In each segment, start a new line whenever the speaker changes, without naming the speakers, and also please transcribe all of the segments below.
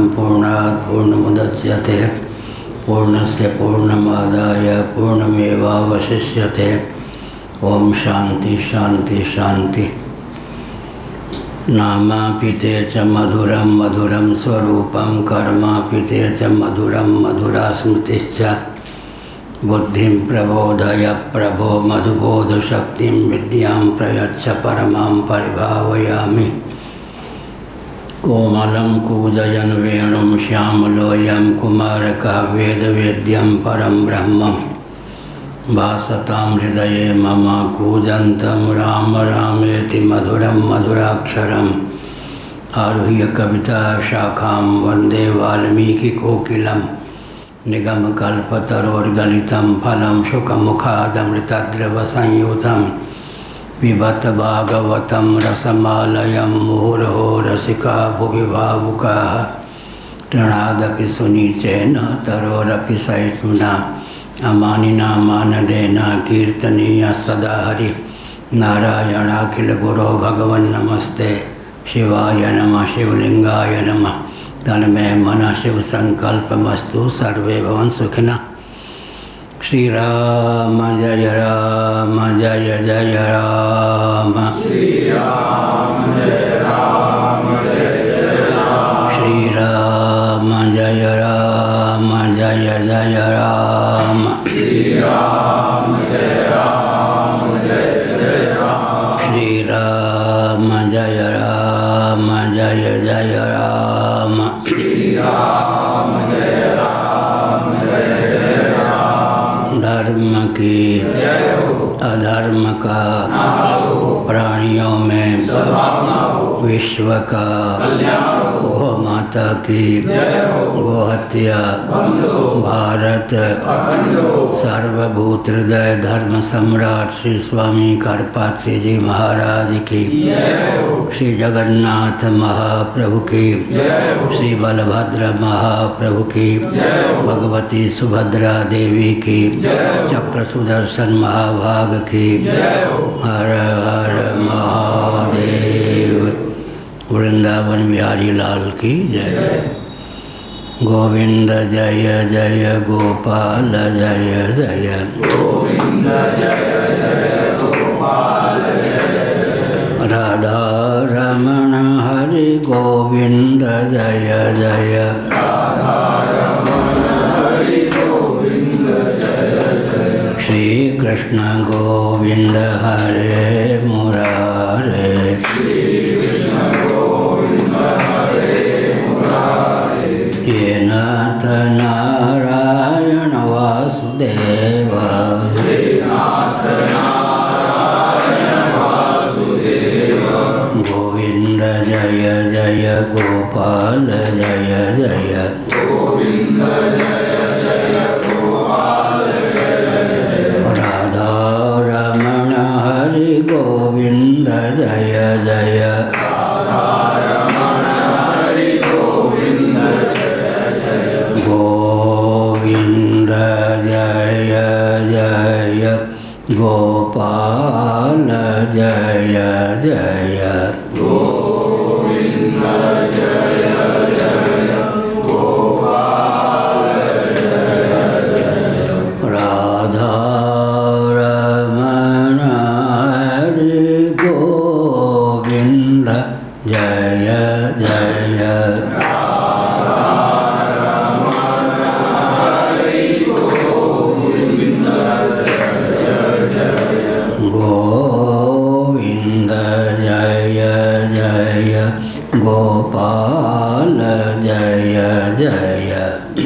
पूर्णात् पूर्णमुदच्यते पूर्णस्य पूर्णमादाय पूर्णमेवावशिष्यते। ओम शांति शांति शांति। नामापिते च मधुरं मधुरं स्वरूपं कर्मापिते च मधुरं मधुरा स्मृतिश्च। बुद्धिं प्रबोधय प्रभो मधुबोधशक्तिं विद्यां प्रयच्छ परमां परिभावयामि। कोमलं कूजयन् वेणुं श्यामलोऽयं कुमारकः वेदवेद्यं परं ब्रह्मं भासतां हृदये मम कूजन्तं राम रामेति मधुरं मधुराक्षरम्। आरुह्य कविता शाखां वन्दे वाल्मीकिकोकिलं निगमकल्पतरोर्गलितं फलं शुकमुखादमृतद्रवसंयुतं पिबत भागवतं रसमालयं मुहुर्हो रसिका भुवि भावुकाः। तृणादपि सुनीचेन तरोरपि सहिष्णुना अमानिना मानदेन कीर्तनीय सदा हरि। नारायणाखिल गुरो भगवन् नमस्ते शिवाय नमः शिवलिंगाय नमः। तन्मे मन शिव संकल्पमस्तु सर्वे भवन्तु सुखिनः। श्री राम जय राम जय जय राम। श्री राम जय राम जय जय राम। श्री राम जय राम जय जय राम। श्री राम जय राम जय जय राम। श्री राम जय राम जय जय राम। श्री राम जय राम जय जय राम। धर्म की अधर्म का प्राणियों में विश्व का गौ माता की गो हत्या भारत सर्वभूत हृदय धर्म सम्राट श्री स्वामी करपात्री जी महाराज की, श्री जगन्नाथ महाप्रभु की, श्री बलभद्र महाप्रभु की, भगवती सुभद्रा देवी की, चक्र सुदर्शन महाभाग की। हर हर महादेव। वृंदावन बिहारी लाल की जय। गोविंद जय जय गोपाल जय जय। गोविंद जय जय गोपाल जय जय। राधा रमण हरि गोविंद जय जय। राधा रमण हरि गोविंद जय जय। श्री कृष्ण गोविंद हरे मुरारे। श्री कृष्ण गोविंद हरे मुरारे। ये नाथ नारायण वासुदेव। हे नाथ नारायण वासुदेव। गोविंद जय जय गोपाल जय जय। गोविंद जय जय गोपाल जय जय। राधा रमण हरि गोविंद जय जय। राधा रमण हरि गोविंद जय जय। गोविंद जय जय गोपाल जय जय। गोविंद जय जय गोपाल जय जय। राधा रमण हरि गोविंद जय जय। गोविंद जय जय गोपाल जय जय।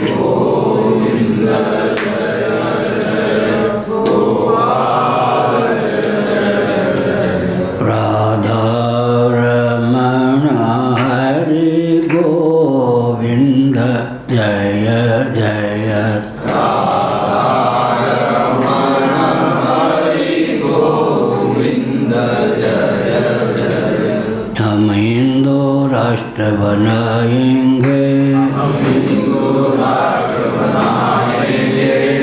गोविंद जय जय गोपाल जय जय। राधा रमण हरि गोविंद जय जय। हम हिंदू राष्ट्र बनाएंगे।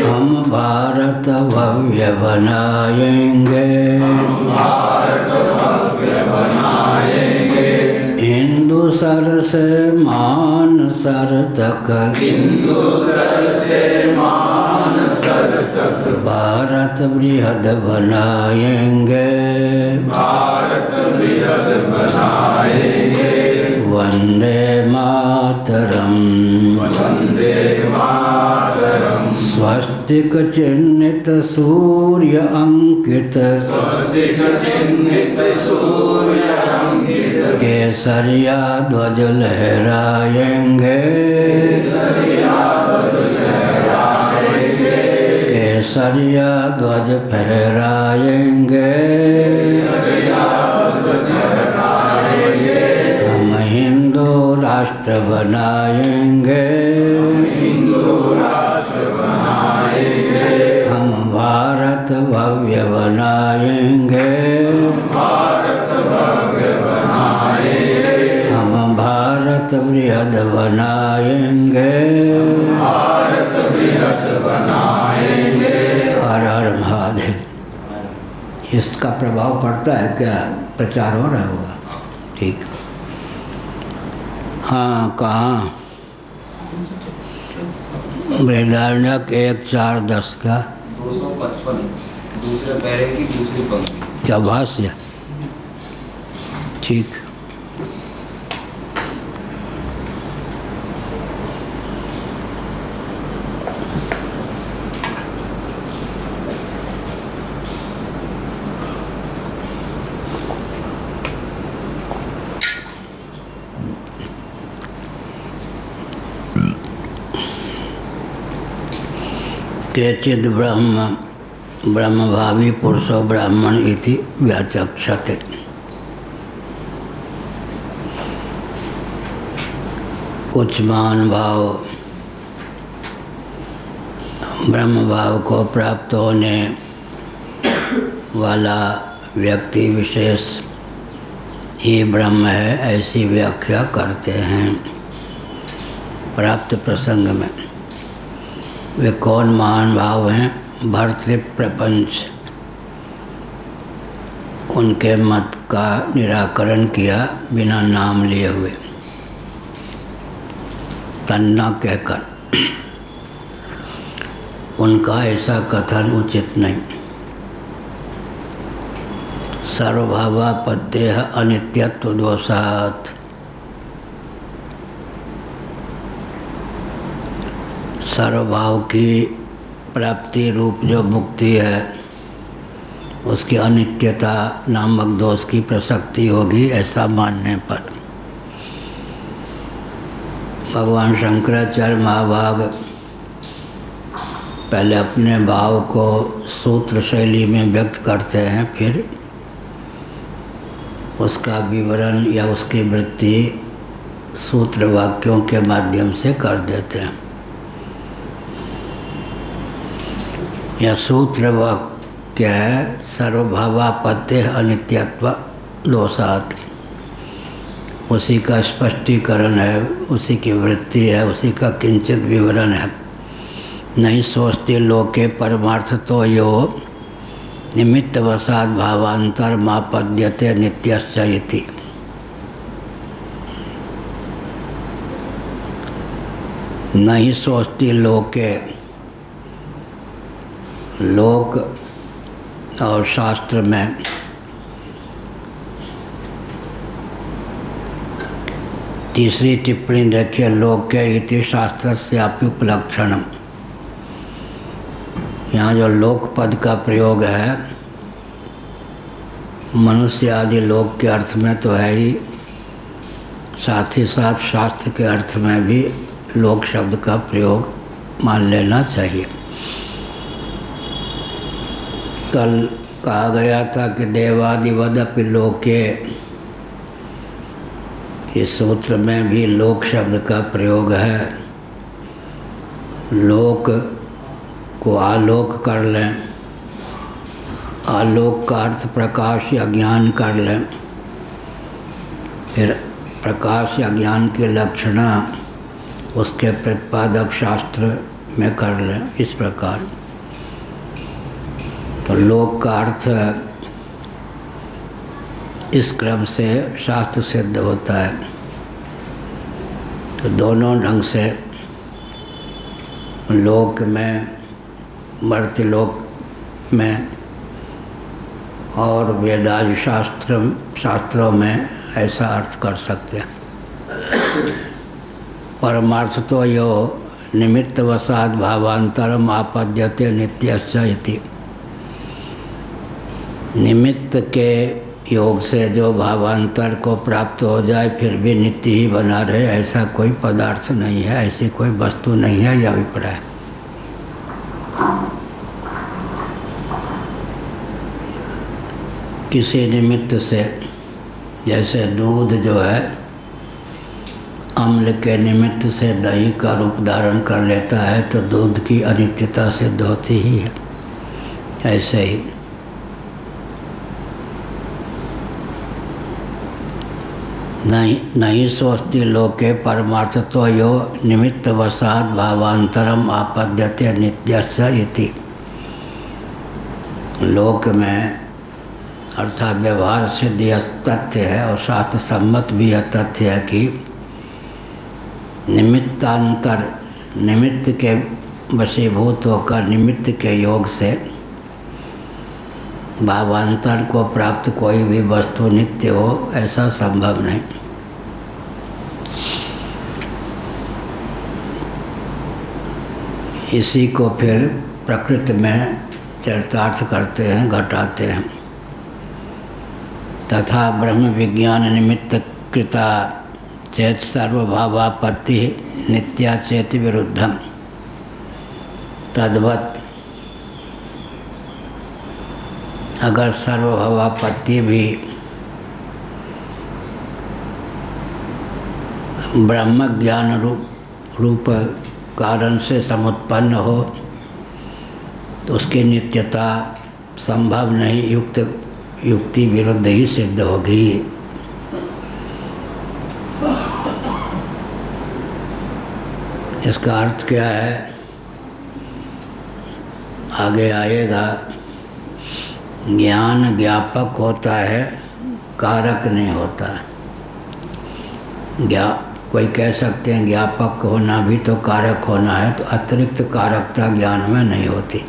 हम भारत भव्य बनाएंगे। हिंदू सर से मान सर तक,
बिंदु सर से मान सर तक,
भारत बृहद बनाएंगे,
भारत बृहद बनाएंगे।
वंदे मातरम,
वंदे मातरम।
स्वस्तिक चिन्हित सूर्य अंकित,
स्वस्तिक चिन्हित सूर्य अंकित,
केसरिया ध्वज लहराएंगे,
केसरिया ध्वज लहराएंगे,
केसरिया ध्वज फहराएंगे।
केसरिया ध्वज लहराएंगे।
हम हिंदू राष्ट्र बनाएंगे,
हिंदू राष्ट्र बनाएंगे,
हम भारत भव्य बनाएंगे,
भारत भव्य बनाएंगे,
हम भारत बृहद बनाएंगे।
भारत बृहद बनाएंगे।
हर हर महादेव। इसका प्रभाव पड़ता है क्या? प्रचार हो रहा होगा? ठीक। हाँ, कहाँ? बृहदारण्यक 1:4:10 का
255 दूसरे पैरे की दूसरी पंक्ति।
क्या भाष्य? ठीक। केचिद् ब्रह्मभावी पुरुषो ब्राह्मण इति व्याचक्षते। कुछ महान भाव ब्रह्म भाव को प्राप्त होने वाला व्यक्ति विशेष ही ब्रह्म है, ऐसी व्याख्या करते हैं। प्राप्त प्रसंग में वे कौन महान भाव हैं? भर्तृप्रपंच उनके मत का निराकरण किया बिना नाम लिए हुए, तन्ना कहकर। उनका ऐसा कथन उचित नहीं। सर्वभावापत्ति अनित्यत्व दोषात्। सर्वभाव की प्राप्ति रूप जो मुक्ति है, उसकी अनित्यता नामक दोष की प्रसक्ति होगी, ऐसा मानने पर भगवान शंकराचार्य महाभाग पहले अपने भाव को सूत्र शैली में व्यक्त करते हैं, फिर उसका विवरण या उसकी वृत्ति सूत्र वाक्यों के माध्यम से कर देते हैं। यह सूत्र वाक्य है सर्वभावापत्ति अनित्यत्व दोषात्। उसी का स्पष्टीकरण है, उसी की वृत्ति है, उसी का किंचित विवरण है। नहीं सोचते लोके परमार्थ तो यो निमित्तवशात् भावांतर मापद्यते नित्यस्य इति। नहीं सोचती लोके, लोक और शास्त्र में तीसरी टिप्पणी देखिए, लोके इति शास्त्रस्याप्युपलक्षणम्। यहाँ जो लोक पद का प्रयोग है, मनुष्य आदि लोक के अर्थ में तो है ही, साथ ही साथ शास्त्र के अर्थ में भी लोक शब्द का प्रयोग मान लेना चाहिए। कल कहा गया था कि देवादिवदपि लोके, इस सूत्र में भी लोक शब्द का प्रयोग है। लोक को आलोक कर लें, आलोक का अर्थ प्रकाश या ज्ञान कर लें, फिर प्रकाश या ज्ञान के लक्षण उसके प्रतिपादक शास्त्र में कर लें। इस प्रकार तो लोक का अर्थ इस क्रम से शास्त्र सिद्ध होता है। तो दोनों ढंग से लोक में, मर्त्यलोक में और वेदादि शास्त्रों में ऐसा अर्थ कर सकते हैं। परमार्थ तो यो निमित्तवशात् भावांतरम आपद्यते नित्यस्य इति। निमित्त के योग से जो भावांतर को प्राप्त हो जाए फिर भी नित्य ही बना रहे, ऐसा कोई पदार्थ नहीं है, ऐसी कोई वस्तु नहीं है, यह अभिप्राय। किसी निमित्त से, जैसे दूध जो है अम्ल के निमित्त से दही का रूप धारण कर लेता है तो दूध की अनित्यता सिद्ध होती ही है। ऐसे ही नहीं सोचती लोके परमार्थतो यो निमित्तवशात् भावांतरम आपद्यते नित्यस्य इति। लोक में अर्थात व्यवहार सिद्ध यह तथ्य है और शास्त्र सम्मत भी यह तथ्य है कि निमित्तांतर, निमित्त के वशीभूत होकर निमित्त के योग से भावांतर को प्राप्त कोई भी वस्तु नित्य हो, ऐसा संभव नहीं। इसी को फिर प्रकृति में चरितार्थ करते हैं, घटाते हैं। तथा ब्रह्म विज्ञान निमित्त कृता चेत सर्वभावापत्ति नित्या चेत विरुद्धम तद्वत् अगर सर्वभावापत्ति भी ब्रह्म ज्ञान रूप कारण से समुत्पन्न हो तो उसकी नित्यता संभव नहीं, युक्ति विरुद्ध ही सिद्ध होगी। इसका अर्थ क्या है आगे आएगा। ज्ञान ज्ञापक होता है, कारक नहीं होता। कोई कह सकते हैं ज्ञापक होना भी तो कारक होना है, तो अतिरिक्त कारकता ज्ञान में नहीं होती।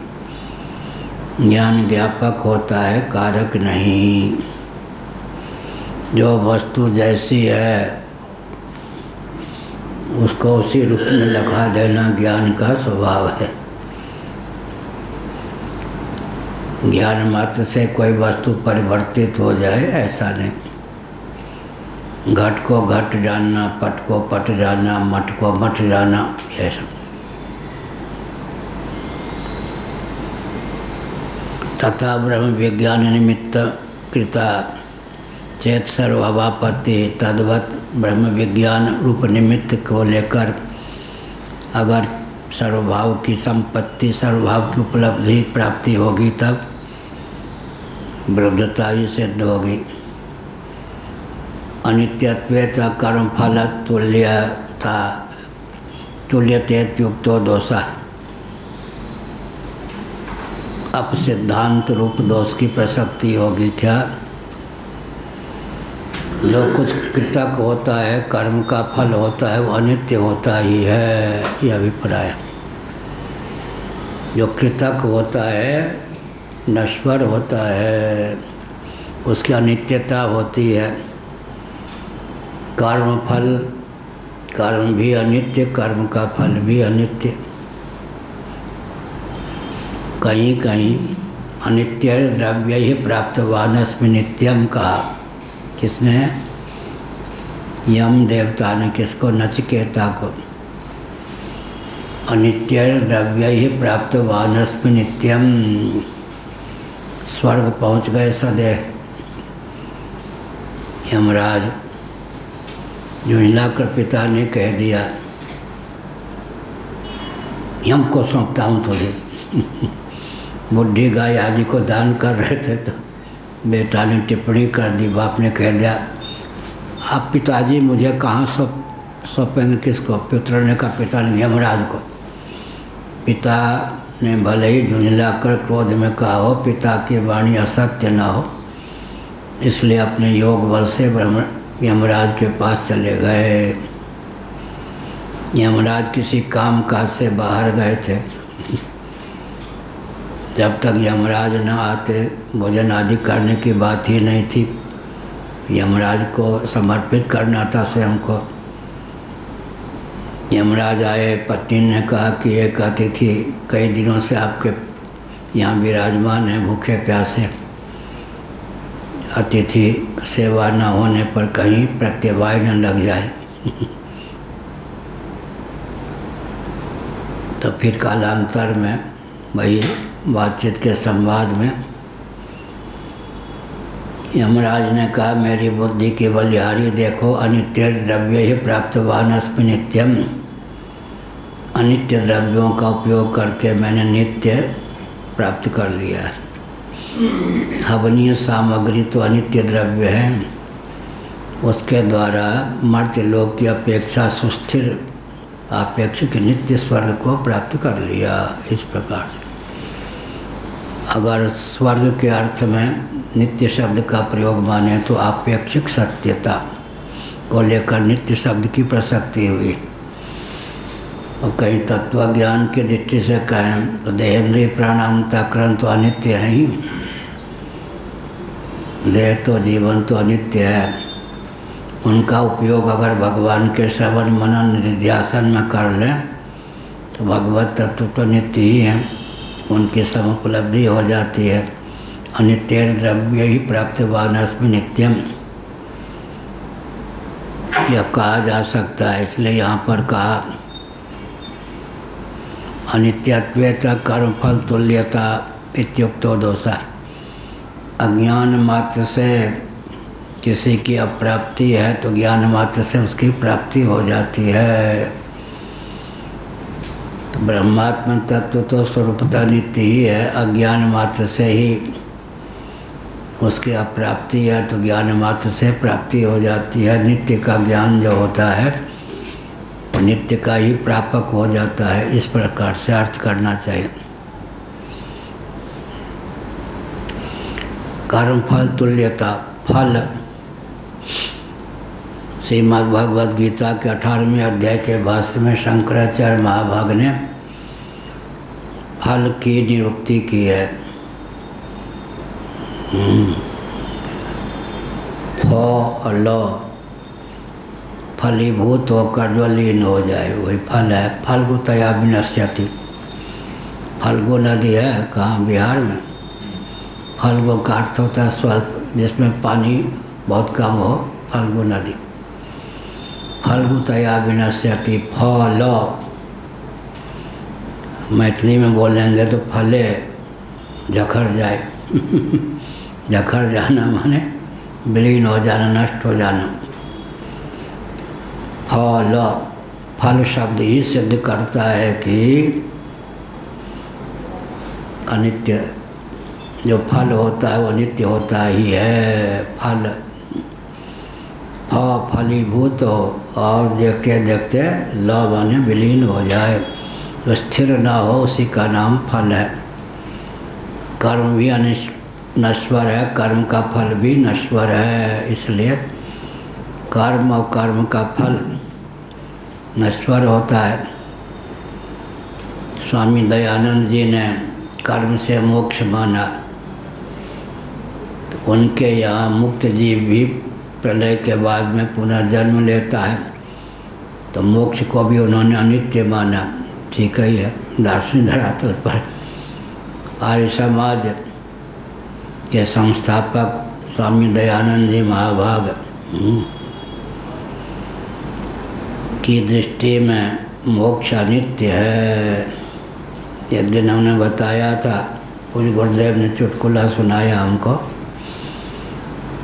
ज्ञान ज्ञापक होता है, कारक नहीं। जो वस्तु जैसी है उसको उसी रूप में लगा देना ज्ञान का स्वभाव है। ज्ञान मात्र से कोई वस्तु परिवर्तित हो जाए ऐसा नहीं। घट को घट जानना, पट को पट जानना, मठ को मठ जानना, यह सब। तथा ब्रह्म विज्ञान निमित्त कृता चेत सर्वभावापत्ति तद्वत् ब्रह्म विज्ञान रूप निमित्त को लेकर अगर सर्वभाव की संपत्ति, सर्वभाव की उपलब्धि प्राप्ति होगी तब विरुद्धता ही सिद्ध होगी। अनित्यत्वेत कर्मफल तुल्यतेत्युक्तो दोषा। अब सिद्धांत रूप दोष की प्रसक्ति होगी क्या? जो कुछ कृतक होता है, कर्म का फल होता है, वो अनित्य होता ही है, यह अभिप्राय। जो कृतक होता है, नश्वर होता है, उसकी अनित्यता होती है। कर्म फल, कर्म भी अनित्य, कर्म का फल भी अनित्य। कहीं कहीं अनित्य द्रव्य ही प्राप्तवानस्मि नित्यम कहा। किसने? यम देवता ने। किसको? नचिकेता को। अनित्य द्रव्य ही प्राप्तवानस्मि नित्यम। स्वर्ग पहुँच गए सदैव। यमराज जुझलाकर पिता ने कह दिया यम को सौंपता हूँ तुझे। बुढ़ी गाय आदि को दान कर रहे थे तो बेटा ने टिप्पणी कर दी। बाप ने कह दिया आप पिताजी मुझे कहाँ सौंपेंगे? किसको? पुत्र ने कहा पिता ने यमराज को। पिता ने भले ही झुंझलाकर क्रोध में कहा हो, पिता की वाणी असत्य न हो, इसलिए अपने योग बल से यमराज के पास चले गए। यमराज किसी काम काज से बाहर गए थे। जब तक यमराज न आते भोजन आदि करने की बात ही नहीं थी। यमराज को समर्पित करना था स्वयं को। यमराज आए, पत्नी ने कहा कि एक अतिथि कई दिनों से आपके यहाँ विराजमान है, भूखे प्यासे, अतिथि सेवा न होने पर कहीं प्रत्यवाय न लग जाए। तो फिर कालांतर में वही बातचीत के संवाद में यमराज ने कहा, मेरी बुद्धि की बलिहारी देखो, अनित्य द्रव्य ही प्राप्तवान अस्मि नित्यम। अनित्य द्रव्यों का उपयोग करके मैंने नित्य प्राप्त कर लिया है। हवनीय सामग्री तो अनित्य द्रव्य है, उसके द्वारा मर्त्य लोक की अपेक्षा सुस्थिर आपेक्षिक नित्य स्वर्ग को प्राप्त कर लिया। इस प्रकार से अगर स्वर्ग के अर्थ में नित्य शब्द का प्रयोग माने तो आपेक्षिक सत्यता को लेकर नित्य शब्द की प्रसक्ति हुई। और कई तत्व ज्ञान की दृष्टि से कहें तो देहेंद्रिय प्राणांतकरण तो अनित्य है ही। देह तो जीवन तो अनित्य है। उनका उपयोग अगर भगवान के श्रवण मनन निध्यासन में कर लें तो भगवत तत्व तो नित्य ही है, उनकी समुपलब्धि हो जाती है। अनित्य द्रव्य ही प्राप्तवान अस्मि नित्यम यह कहा जा सकता है। इसलिए यहाँ पर कहा अनित्यत्वेत कर्मफल तुल्यता इत्युक्तो दोषा। अज्ञान मात्र से किसी की अप्राप्ति है तो ज्ञान मात्र से उसकी प्राप्ति हो जाती है। तो ब्रह्मात्म तत्व तो स्वरूपतः नित्य ही है। अज्ञान मात्र से ही उसकी अप्राप्ति है तो ज्ञान मात्र से प्राप्ति हो जाती है। नित्य का ज्ञान जो होता है वो नित्य का ही प्रापक हो जाता है। इस प्रकार से अर्थ करना चाहिए। कर्म फल तुल्यता, फल श्रीमद् भगवद गीता के 18वें अध्याय के भाष्य में शंकराचार्य महाभाग ने फल की निरुक्ति की है। फल फलीभूत होकर जो लीन हो जाए वही फल है। फल्गुतया विनश्यति। फल्गु नदी है कहाँ, बिहार में। फल्गु का अर्थ होता है स्वल्प, जिसमें पानी बहुत कम हो, फल्गु नदी। फल्गुतया विनश्यति, फल मैथिली में बोलेंगे तो फले जखर जाए। जखर जाना माने विलीन हो जाना, नष्ट हो जाना। फल, फल शब्द ही सिद्ध करता है कि अनित्य जो फल होता है वो नित्य होता ही है। फल फलीभूत हो और देखते देखते ल माने विलीन हो जाए, तो स्थिर न हो, उसी का नाम फल है। कर्म भी नश्वर है, कर्म का फल भी नश्वर है। इसलिए कर्म और कर्म का फल नश्वर होता है। स्वामी दयानंद जी ने कर्म से मोक्ष माना, तो उनके यहाँ मुक्त जीव भी प्रलय के बाद में पुनः जन्म लेता है, तो मोक्ष को भी उन्होंने अनित्य माना। ठीक ही है। दार्शनिक धरातल पर आर्य समाज के संस्थापक स्वामी दयानंद जी महाभाग की दृष्टि में मोक्ष अनित्य है। एक दिन हमने बताया था, पूज्य गुरुदेव ने चुटकुला सुनाया हमको।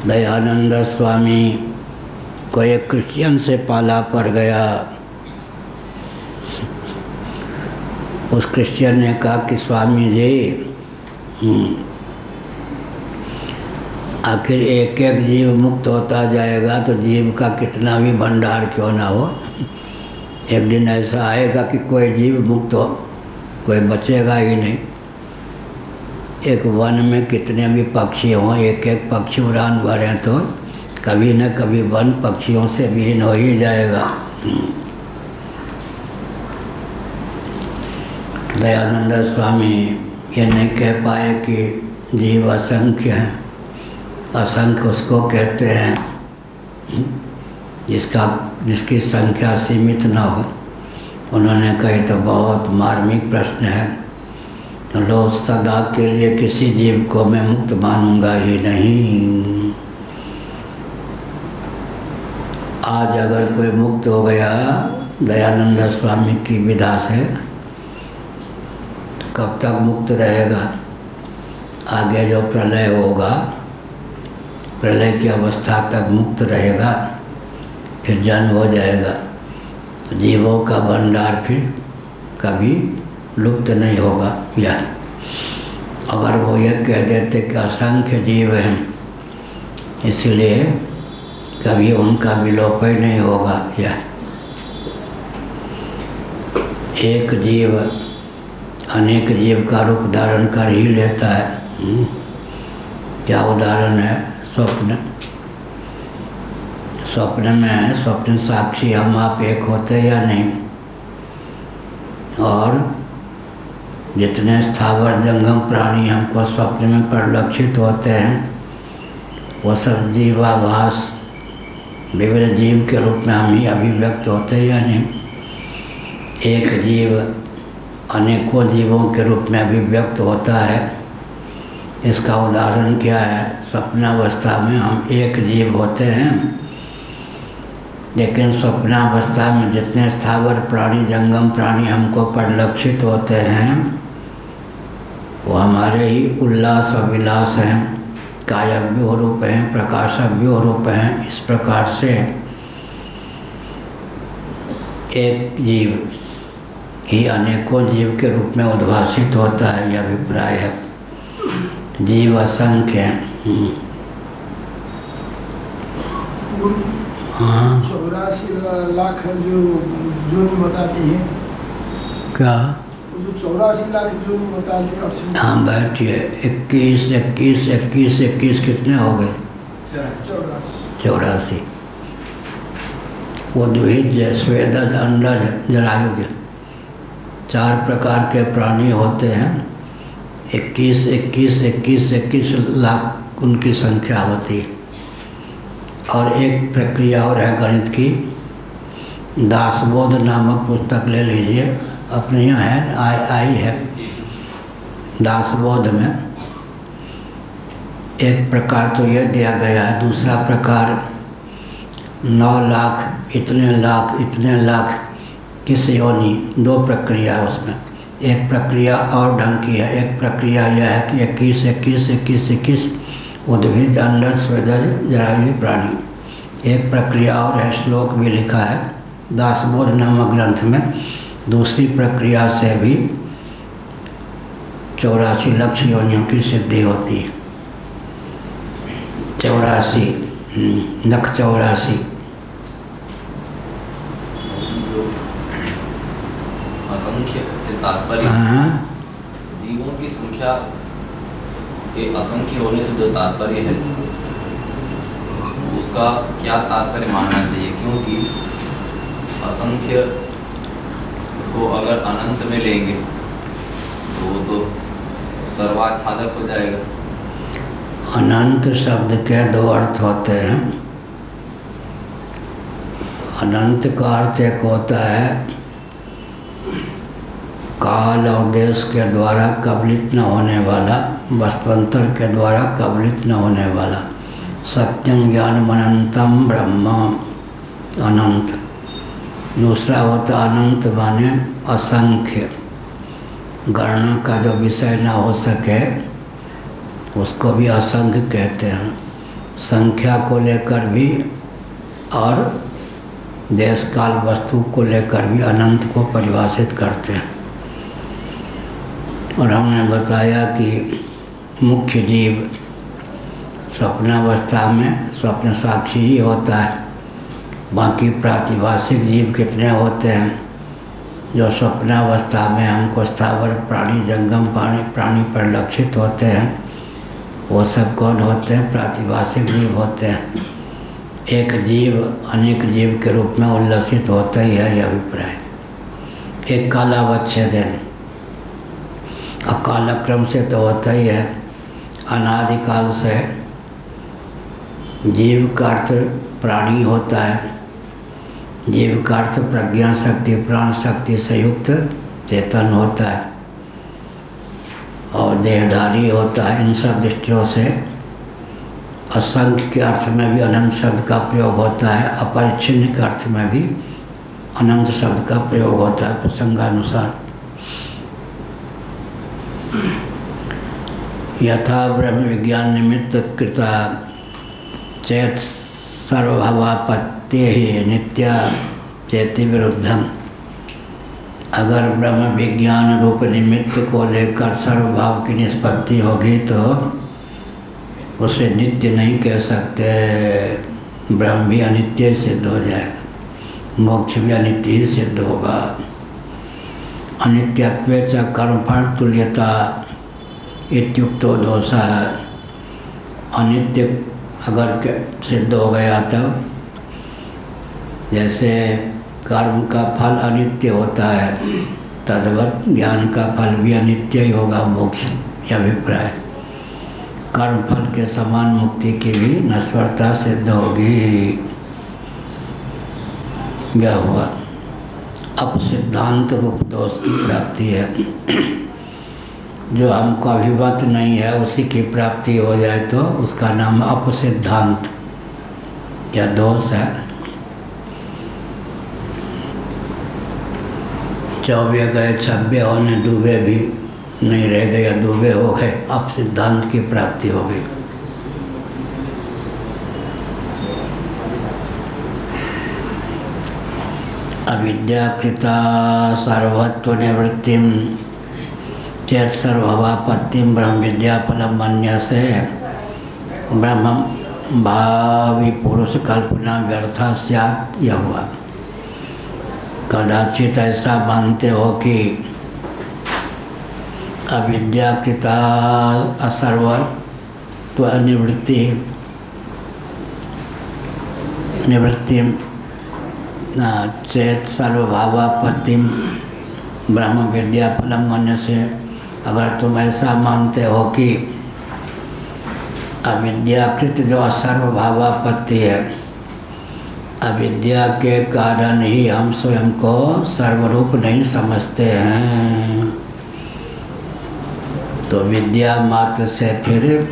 दयानंद स्वामी को एक क्रिश्चियन से पाला पड़ गया। उस क्रिश्चियन ने कहा कि स्वामी जी, आखिर एक एक जीव मुक्त होता जाएगा तो जीव का कितना भी भंडार क्यों ना हो, एक दिन ऐसा आएगा कि कोई जीव मुक्त हो, कोई बचेगा ही नहीं। एक वन में कितने भी पक्षी हों, एक एक पक्षी उड़ान भरें तो कभी न कभी वन पक्षियों से विहीन हो ही जाएगा। दयानंद स्वामी ये नहीं कह पाए कि जीव असंख्य है। असंख्य उसको कहते हैं जिसकी संख्या सीमित न हो। उन्होंने कही तो बहुत मार्मिक प्रश्न है। तो लोग सदा के लिए किसी जीव को मैं मुक्त मानूंगा ही नहीं। आज अगर कोई मुक्त हो गया दयानंद स्वामी की विधा से, तो कब तक मुक्त रहेगा? आगे जो प्रलय होगा, प्रलय की अवस्था तक मुक्त रहेगा, फिर जन्म हो जाएगा। तो जीवों का भंडार फिर कभी लुप्त नहीं होगा। या अगर वो ये कह देते कि असंख्य जीव हैं, इसलिए कभी उनका विलोप ही नहीं होगा। या एक जीव अनेक जीव का रूप धारण कर ही लेता है। क्या उदाहरण है? स्वप्न। स्वप्न में स्वप्न साक्षी हम आप एक होते या नहीं? और जितने स्थावर जंगम प्राणी हमको स्वप्न में परिलक्षित होते हैं, वो सब जीवाभास विविध जीव के रूप में हम ही अभिव्यक्त होते या नहीं? एक जीव अनेकों जीवों के रूप में अभिव्यक्त होता है। इसका उदाहरण क्या है? स्वप्नावस्था में हम एक जीव होते हैं, लेकिन स्वप्नावस्था में जितने स्थावर प्राणी जंगम प्राणी हमको परिलक्षित होते हैं, वो हमारे ही उल्लास और विलास हैं, कायव्यूह रूप हैं, प्रकाशव्यूह रूप हैं। इस प्रकार से एक जीव ही अनेकों जीव के रूप में उद्भासित होता है, यह अभिप्राय है। जीव असंख्य हैं। हाँ,
84 लाख जो जोनी बताती है।
क्या?
जो 84 लाख जोनी बताती है।
हाँ बैठिए। 21 21 21 21 कितने हो गए? 84। वो द्विज स्वेदज अंडज जरायुज 4 प्रकार के प्राणी होते हैं। 21 21 21 21 लाख उनकी संख्या होती है। और एक प्रक्रिया और है गणित की। दासबोध नामक पुस्तक ले लीजिए, अपने यहाँ है, आई है। दासबोध में एक प्रकार तो यह दिया गया है, दूसरा प्रकार 9 लाख इतने लाख किस योनि, 2 प्रक्रिया है उसमें। एक प्रक्रिया और ढंग की है। एक प्रक्रिया यह है कि 21 21 21 21 उद्भिज अंडज स्वेदज जरायु प्राणी। एक प्रक्रिया और है, श्लोक भी लिखा है दासबोध नामक ग्रंथ में। दूसरी प्रक्रिया से भी 84 लाख योनियों की सिद्धि होती है। 84 नख 84।
असंख्य से तात्पर्य जीवों की संख्या के असंख्य होने से जो तात्पर्य है, उसका क्या तात्पर्य मानना चाहिए? क्योंकि असंख्य को अगर अनंत में लेंगे तो वो तो सर्वाच्छादक हो जाएगा।
अनंत शब्द के 2 अर्थ होते हैं। अनंत का अर्थ एक होता है काल और देश के द्वारा कबलित न होने वाला, वस्तुअंतर के द्वारा कबलित न होने वाला। सत्यम ज्ञानम अनंतम ब्रह्म, अनंत। दूसरा होता अनंत माने असंख्य, गणना का जो विषय न हो सके उसको भी असंख्य कहते हैं। संख्या को लेकर भी और देश काल वस्तु को लेकर भी अनंत को परिभाषित करते हैं। और हमने बताया कि मुख्य जीव स्वप्नावस्था में स्वप्न साक्षी ही होता है। बाकी प्रातिभाषिक जीव कितने होते हैं जो स्वप्नावस्था में हमको स्थावर प्राणी जंगम प्राणी परिलक्षित होते हैं? वो सब कौन होते हैं? प्रातिभाषिक जीव होते हैं। एक जीव अनेक जीव के रूप में उल्लसित होता ही है, यह अभिप्राय। एक कालावच्छेदन कालक्रम से तो होता ही है, अनादिकाल से जीव का अर्थ प्राणी होता है, जीव का अर्थ प्रज्ञा शक्ति प्राण शक्ति से युक्त चेतन होता है और देहधारी होता है। इन सब दृष्टियों से असंख्य के अर्थ में भी अनंत शब्द का प्रयोग होता है, अपरिच्छिन्न के अर्थ में भी अनंत शब्द का प्रयोग होता है प्रसंगानुसार। यथा ब्रह्म विज्ञान निमित्त कृता चेत सर्वभावापत्ति ही नित्या चेति विरुद्धम। अगर ब्रह्म विज्ञान रूप निमित्त को लेकर सर्वभाव की निष्पत्ति होगी तो उसे नित्य नहीं कह सकते। ब्रह्म भी अनित्य सिद्ध हो जाएगा, मोक्ष भी अनित्य ही सिद्ध होगा। अनित्यत्व च कर्मफल तुल्यता इत्युक्तो दोषा। अनित्य अगर सिद्ध हो गया तब, जैसे कर्म का फल अनित्य होता है तद्वत ज्ञान का फल भी अनित्य ही होगा, मोक्ष यह अभिप्राय। कर्म फल के समान मुक्ति की भी नश्वरता सिद्ध होगी। यह हुआ अपसिद्धांत रूप दोष की प्राप्ति है। जो हमको अभिमत नहीं है उसी की प्राप्ति हो जाए तो उसका नाम अपसिद्धांत या दोष है। 24 गए 26 होने, डूबे भी नहीं रह गए या डूबे हो गए, अपसिद्धांत की प्राप्ति हो गई। अविद्याकृता सर्वत्व निवृत्तिम चेत सर्वभावापत्तिम ब्रह्म विद्या फलम मन्य से ब्रह्म भावी पुरुष कल्पना व्यर्था स्यात्। यह हुआ कदाचित ऐसा मानते हो कि अविद्याकृता असर्वत्व निवृत्तिम चेत सर्वभावापत्तिम ब्रह्म विद्या फलम मन्य से। अगर तुम ऐसा मानते हो कि अविद्याकृत जो असर्वभावापत्ति है, अविद्या के कारण ही हम स्वयं को सर्वरूप नहीं समझते हैं, तो विद्या मात्र से फिर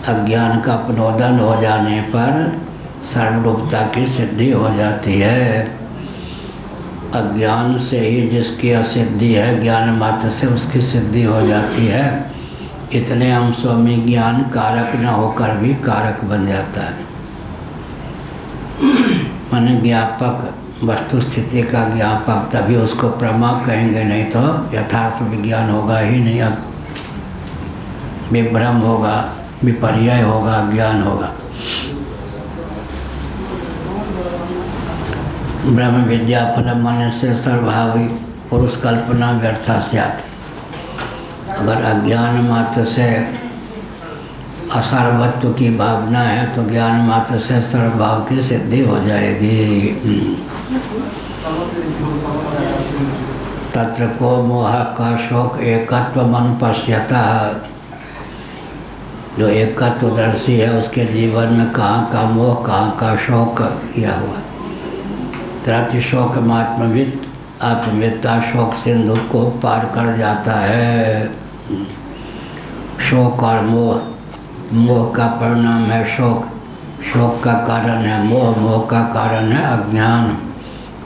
अज्ञान का अपनोदन हो जाने पर सर्वरूपता की सिद्धि हो जाती है। अज्ञान से ही जिसकी असिद्धि है, ज्ञान मात्र से उसकी सिद्धि हो जाती है। इतने अंशों में ज्ञान कारक न होकर भी कारक बन जाता है। माने ज्ञापक, वस्तु स्थिति का ज्ञापक, तभी उसको प्रमा कहेंगे, नहीं तो यथार्थ विज्ञान होगा ही नहीं। अब विभ्रम होगा, विपर्यय होगा, ज्ञान होगा। ब्रह्म विद्या फलम मन्य से सर्वभावी पुरुष कल्पना व्यर्था स्यात्। अगर अज्ञान मात्र से असर्वत्व की भावना है तो ज्ञान मात्र से सर्वभाव की सिद्धि हो जाएगी। तत्र को मोह का शोक एकत्व मन पश्यता। जो एकत्वदर्शी है उसके जीवन में कहाँ का मोह, कहाँ का शोक, यह हुआ। त्राति शोक आत्मविद, आत्मविद्ता शोक सिंधु को पार कर जाता है। शोक और मोह, मोह का परिणाम है शोक, शोक का कारण है मोह, मोह का कारण है अज्ञान।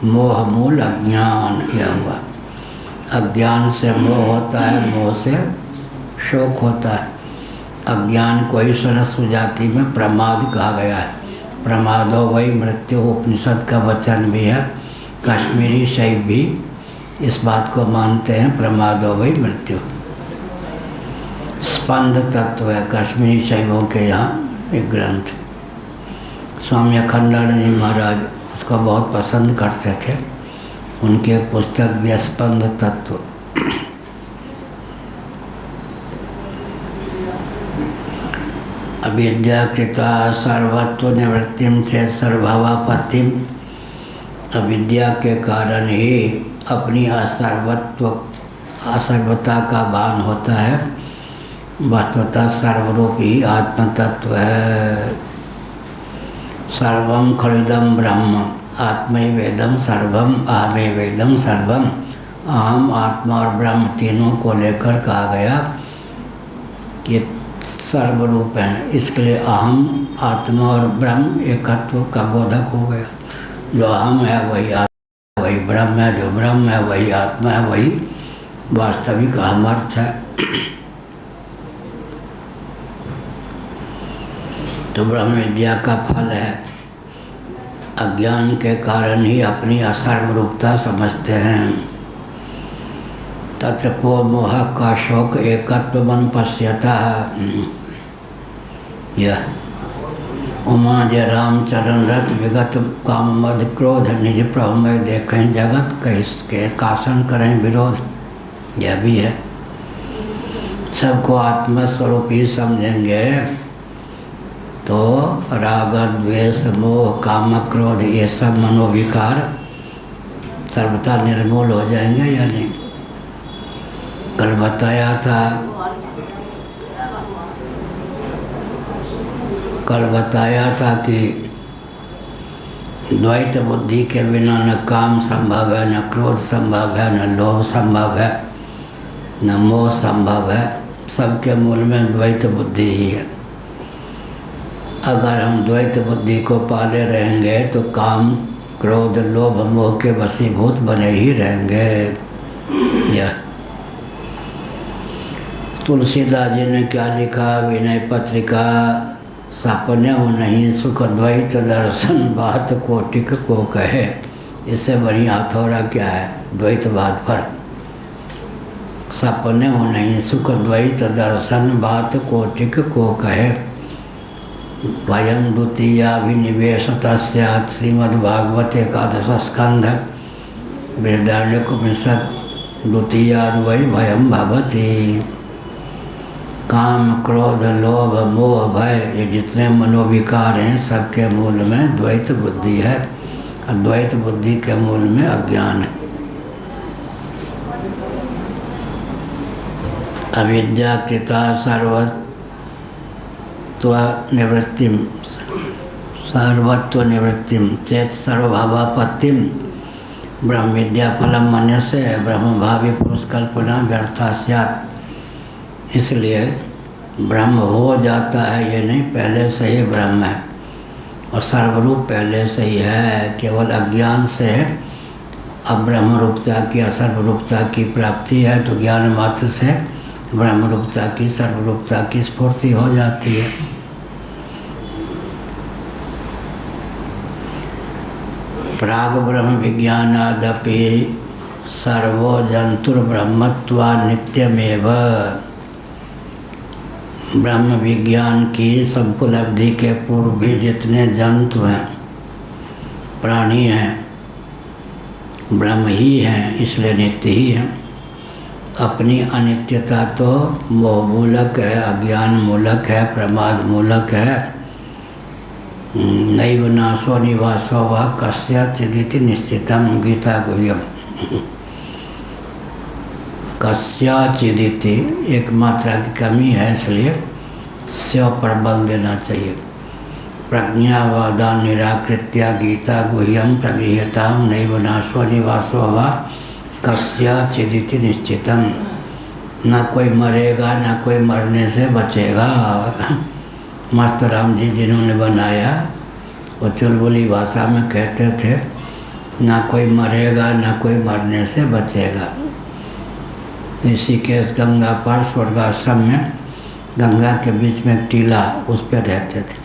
मोह मूल अज्ञान, यह हुआ। अज्ञान से मोह होता है, मोह से शोक होता है। अज्ञान को ही सरस्वती जाति में प्रमाद कहा गया है। प्रमादो वही मृत्यु, उपनिषद का वचन भी है। कश्मीरी शैव भी इस बात को मानते हैं, प्रमादो वही मृत्यु। स्पंद तत्व है कश्मीरी शैवों के यहाँ एक ग्रंथ। स्वामी अखंडानंद जी महाराज उसको बहुत पसंद करते थे। उनकी एक पुस्तक भी स्पंद तत्व। अविद्याकृता सर्वत्व निवृत्तिम चेत सर्वभावापत्तिम। अविद्या के कारण ही अपनी असर्वत्व असर्वता का भान होता है। वस्तुतः सर्वरूपी आत्म तत्व है। सर्वम खलिदम ब्रह्म आत्मैवेदम सर्वम अहमेवेदम सर्वम। अहम, आत्मा और ब्रह्म तीनों को लेकर कहा गया कि सर्वरूप हैं। इसके लिए अहम, आत्मा और ब्रह्म एकत्व का बोधक हो गया। जो अहम है वही आत्मा, वही ब्रह्म है। जो ब्रह्म है वही आत्मा है, वही वास्तविक अहमर्थ है। तो ब्रह्म विद्या का फल है अज्ञान के कारण ही अपनी असर्वरूपता समझते हैं। तत्र को मोह का शोक एकत्व मन पश्यता। यह उमा जय रामचरण रथ विगत काम मद क्रोध निज प्रभु में देखें जगत के कासन करें विरोध। यह भी है। सबको आत्मस्वरूप ही समझेंगे तो राग द्वेष मोह काम क्रोध ये सब मनोविकार सर्वथा निर्मूल हो जाएंगे या नहीं। कल बताया था कि द्वैत बुद्धि के बिना न काम संभव है, न क्रोध संभव है, न लोभ संभव है, न मोह संभव है। सबके मूल में द्वैत बुद्धि ही है। अगर हम द्वैत बुद्धि को पाले रहेंगे तो काम क्रोध लोभ मोह के वशीभूत बने ही रहेंगे। यह तुलसीदास जी ने क्या लिखा विनय पत्रिका, सपने हो नहीं सुख द्वैत दर्शन बात कोटिक को कहे। इससे बढ़िया हथौड़ा क्या है द्वैतवाद पर। सपने हो नहीं सुख द्वैत दर्शन बात कोटिक को कहे। वयम द्वितीयाभिनिवेश तस्यात् श्रीमद्भागवत एकादश स्कंध बृहदारण्यकोपनिषद द्वितीयाद् वै भयम भवति। काम क्रोध लोभ मोह भय ये जितने मनोविकार हैं सबके मूल में द्वैत बुद्धि है। अद्वैत बुद्धि के मूल में अज्ञान है। अविद्या कृता सर्वत्व निवृत्तिम चेत सर्वभावापत्तिम ब्रह्म विद्या फलम मन्यसे ब्रह्म भावी पुरुष कल्पना व्यर्था स्यात्। इसलिए ब्रह्म हो जाता है ये नहीं, पहले से ही ब्रह्म है और सर्वरूप पहले से ही है। केवल अज्ञान से अब्रह्म रूपता की असर्वरूपता की प्राप्ति है तो ज्ञान मात्र से ब्रह्म रूपता की सर्वरूपता की स्फूर्ति हो जाती है। प्राग ब्रह्म विज्ञानादपि सर्वो जंतुर्ब्रह्मत्वा नित्यमेव। ब्रह्म विज्ञान की संपुलब्धि के पूर्व भी जितने जंतु हैं प्राणी हैं ब्रह्म ही हैं, इसलिए नित्य ही हैं। अपनी अनित्यता तो मोह मूलक है, अज्ञान मूलक है, प्रमाद मूलक है। नैव नाशो निवासो वा कस्याचिदिति निश्चितम गीता गुह्यम। कस्याचिदिति एक मात्रा की कमी है इसलिए स्व पर बल देना चाहिए। प्रज्ञावादान निराकृत्या गीता गुह्यम प्रगृह्यताम नैव नाशो निवासो वा कस्याचिदिति निश्चितम। ना कोई मरेगा ना कोई मरने से बचेगा। मस्त राम जी जिन्होंने बनाया वो चुलबुली भाषा में कहते थे ना कोई मरेगा ना कोई मरने से बचेगा। ऋषिकेश गंगा पर स्वर्गाश्रम में गंगा के बीच में एक टीला उस पर रहते थे।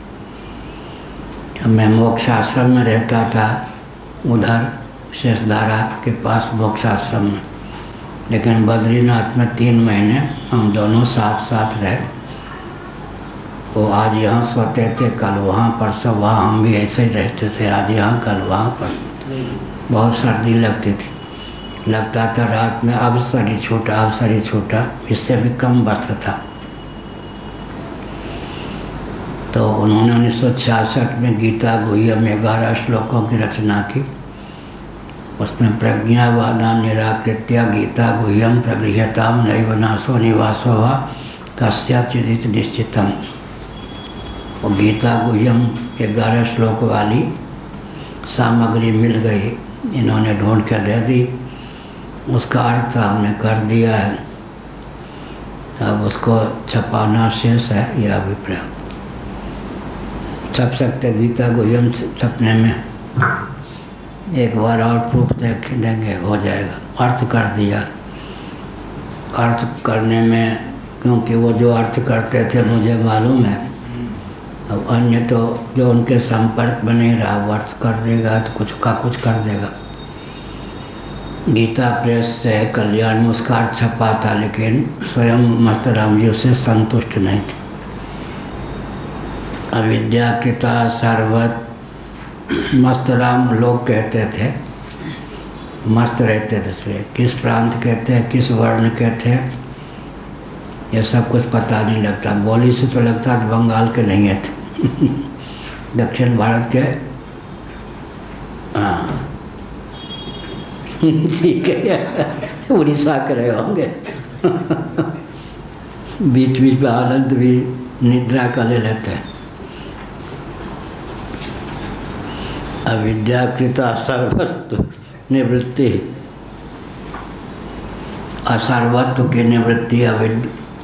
मैं मोक्षाश्रम में रहता था उधर शेषधारा के पास मोक्षाश्रम में, लेकिन बद्रीनाथ में 3 महीने हम दोनों साथ साथ रहे। वो आज यहाँ सोते थे कल वहाँ परसों वहाँ, हम भी ऐसे ही रहते थे, आज यहाँ कल वहाँ परसों। बहुत सर्दी लगती थी, लगता था रात में अब शरीर छोटा, इससे भी कम वस्त्र था। तो उन्होंने 1966 में गीता गुह्यम 11 श्लोकों की रचना की उसमें प्रज्ञावादा निराकृत्य गीता गुह्यम प्रगृह्यताम नैव नाशो निवासो वा कस्याचिदित निश्चितम। और गीता गुह्यम 11 श्लोक वाली सामग्री मिल गई, इन्होंने ढूंढ के दे दी, उसका अर्थ हमने कर दिया है, अब उसको छपाना शेष है। यह अभिप्राय छप सकते, गीता गुह्यम छपने में एक बार और प्रूफ देख देंगे, हो जाएगा। अर्थ कर दिया, अर्थ करने में, क्योंकि वो जो अर्थ करते थे मुझे मालूम है, अब अन्य तो जो उनके संपर्क में नहीं रहा वो अर्थ कर देगा तो कुछ का कुछ कर देगा। गीता प्रेस से कल्याण में उसका अर्थ छपा था, लेकिन स्वयं मस्तराम जी उसे संतुष्ट नहीं थे। अविद्याकृता सर्वत मस्तराम लोग कहते थे, मस्त रहते थे, इसलिए किस प्रांत के थे, किस वर्ण के थे, ये सब कुछ पता नहीं लगता। बोली से तो लगता था बंगाल के नहीं है थे दक्षिण भारत के, हाँ ठीक है, उड़ीसा के रहे होंगे बीच बीच में आनंद भी निद्रा का ले लेते हैं। अविद्याकृता सर्वत्व निवृत्ति, असर्वत्व की निवृत्ति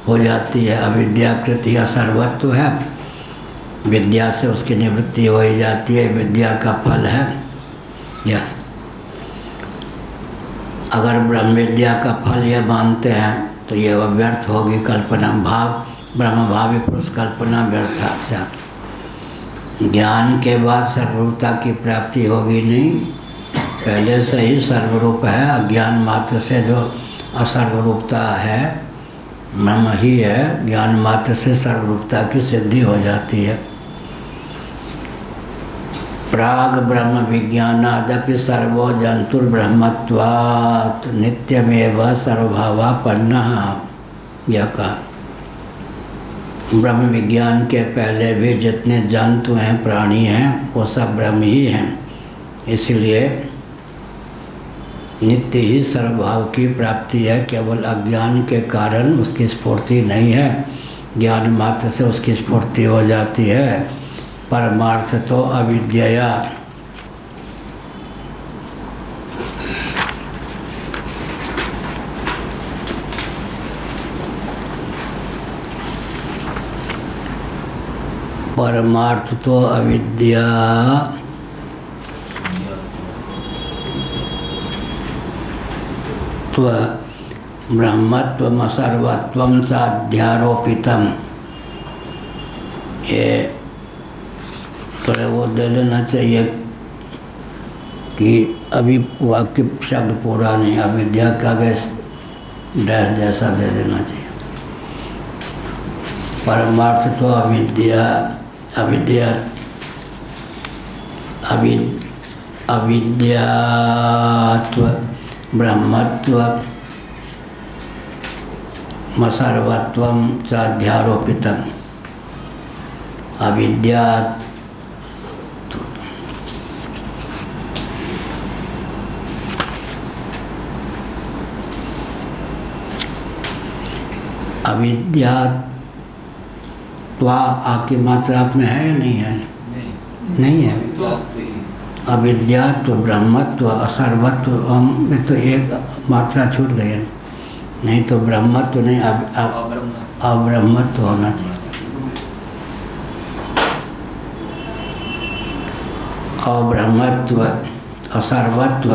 हो जाती है। अविद्याकृत या सर्वत्व है, विद्या से उसकी निवृत्ति हो ही जाती है, विद्या का फल है यह। अगर ब्रह्म विद्या का फल यह मानते हैं तो ये व्यर्थ होगी कल्पना, भाव ब्रह्म भावी पुरुष कल्पना व्यर्थ है। ज्ञान के बाद सर्वरूपता की प्राप्ति होगी नहीं, पहले से ही सर्वरूप है। अज्ञान मात्र से जो असर्वरूपता है ब्रह्म ही है, ज्ञान मात्र से सर्वरूपता की सिद्धि हो जाती है। प्राग ब्रह्म विज्ञानादपि सर्वो जंतुर्ब्रह्मत्वात् नित्यमेव सर्वभावापन्नः, यह कहा। ब्रह्म विज्ञान के पहले भी जितने जंतु हैं, प्राणी हैं, वो सब ब्रह्म ही हैं, इसलिए नित्य ही सर्वभाव की प्राप्ति है। केवल अज्ञान के कारण उसकी स्फूर्ति नहीं है, ज्ञान मात्र से उसकी स्फूर्ति हो जाती है। परमार्थ तो अविद्या, परमार्थ तो अविद्या, ब्रह्मत्वम सर्वत्वम साध्यारोपितम, ये थोड़ा वो दे देना चाहिए कि अभी वाक्य शब्द पूरा नहीं, अविद्या का गैस डैश जैसा दे देना चाहिए। परमार्थ तो अविद्या, अविद्या अविद्यात्व ब्रह्मत्व सर्वत्वम चाध्यारोपितम, अविद्या अविद्या त्वा आकी मात्रा में है या नहीं है? नहीं है। अविद्यात्व ब्रह्मत्व असर्वत्व में तो एक मात्रा छूट गई है, नहीं तो ब्रह्मत्व नहीं, अब्रह्मत्व होना चाहिए। अब्रह्मत्व असर्वत्व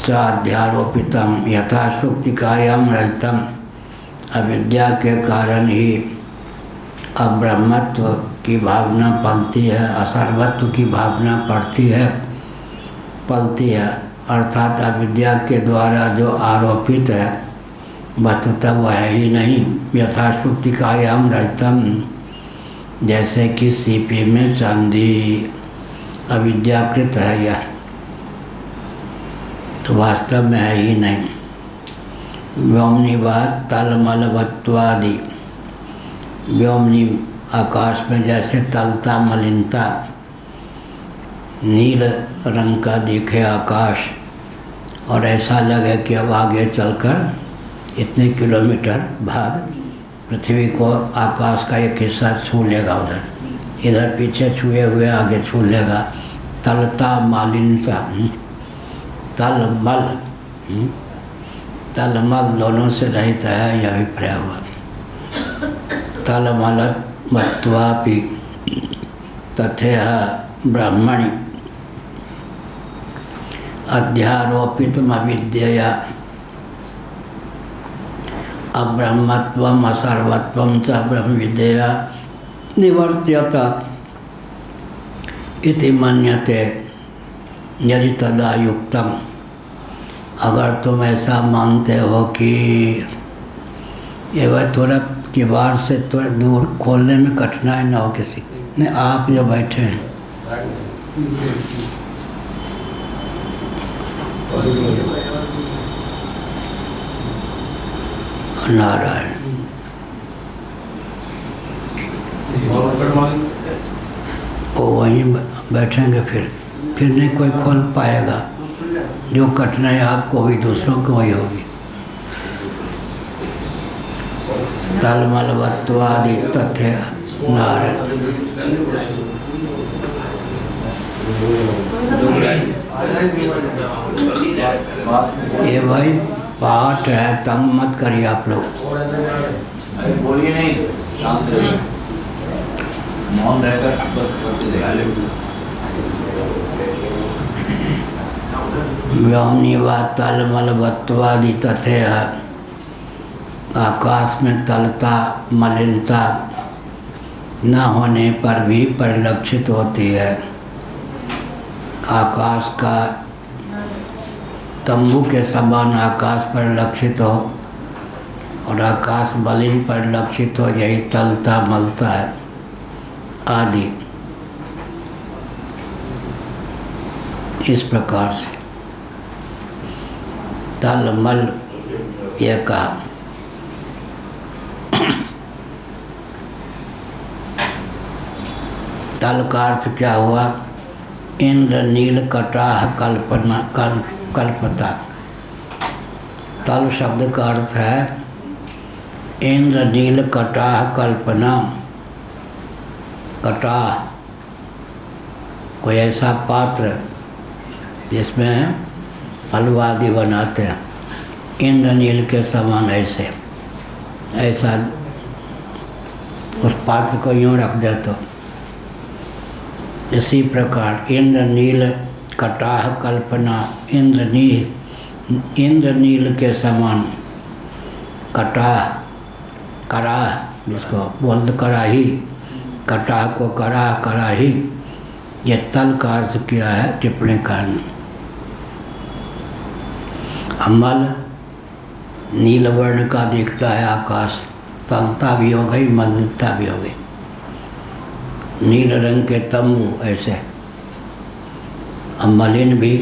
अध्यारोपितम यथाशुक्तिकायाम रजतम, अविद्या के कारण ही अब्रह्मत्व की भावना पलती है, असर्वत्व की भावना पलती है, अर्थात अविद्या के द्वारा जो आरोपित है वस्तुतः वह है ही नहीं। यथाशुक्तिकायाम रजतम, जैसे कि सीपी में चांदी अविद्याकृत है यह, तो वास्तव में है ही नहीं। व्योमनिवाद तलमलवत्वादि, व्योमनि आकाश में जैसे तलता मलिनता, नील रंग का दिखे आकाश और ऐसा लगे कि अब आगे चलकर इतने किलोमीटर भाग पृथ्वी को आकाश का एक हिस्सा छू लेगा, इधर पीछे छुए हुए आगे छू लेगा। तलता मालिनता, तलमल, तलमल दोनों से रहित है यह अभिप्राय हुआ। तलमल मत्वापि तथेह ब्रह्मणि अध्यारोपितम अविद्यया अब्रह्मत्वम असर्वत्वम च ब्रह्म विद्या निवर्त्यत इति मन्यते। यदि तदा युक्तम, अगर तुम ऐसा मानते हो कि ये वह थोड़ा किवाड़ से थोड़ा दूर खोलने में कठिनाई न हो किसी ने, आप जो बैठे हैं नारायण, वो वहीं बैठेंगे फिर नहीं कोई खोल पाएगा। जो कठिनाई आपको हुई दूसरों को वही होगी। तलमलवत्वादि तथ्य नारायण। ये भाई पाठ है, तंग मत करिए आप लोग।
बोलिए नहीं, शांत रहिए, मौन रहकर बस करते जाइए।
व्योमनी व तलमलवत्वादि तथ्य, आकाश में तलता मलिनता न होने पर भी परिलक्षित होती है। आकाश का तंबू के समान आकाश परिलक्षित हो और आकाश मलिन परिलक्षित हो, यही तलता मलता है आदि। इस प्रकार से तल मल ये कहा। तल का अर्थ क्या हुआ? इंद्र नील कटाह कल्पता। तल शब्द का अर्थ है इंद्र नील कटाह कल्पना। कटाह कोई ऐसा पात्र जिसमें हलवादी बनाते हैं, इंद्र नील के समान ऐसा उस पात्र को यूँ रख दे तो इसी प्रकार इंद्र नील कटाह कल्पना। इंद्र नील के समान कटाह, कराह जिसको बोल कराही, कटाह को कराह कराही। ये तल का अर्थ किया है टिप्पणी कारण। अमल नील वर्ण का दिखता है आकाश, तलता भी हो गई मलिनता भी हो गई। नील रंग के तंबू ऐसे, अब मलिन भी।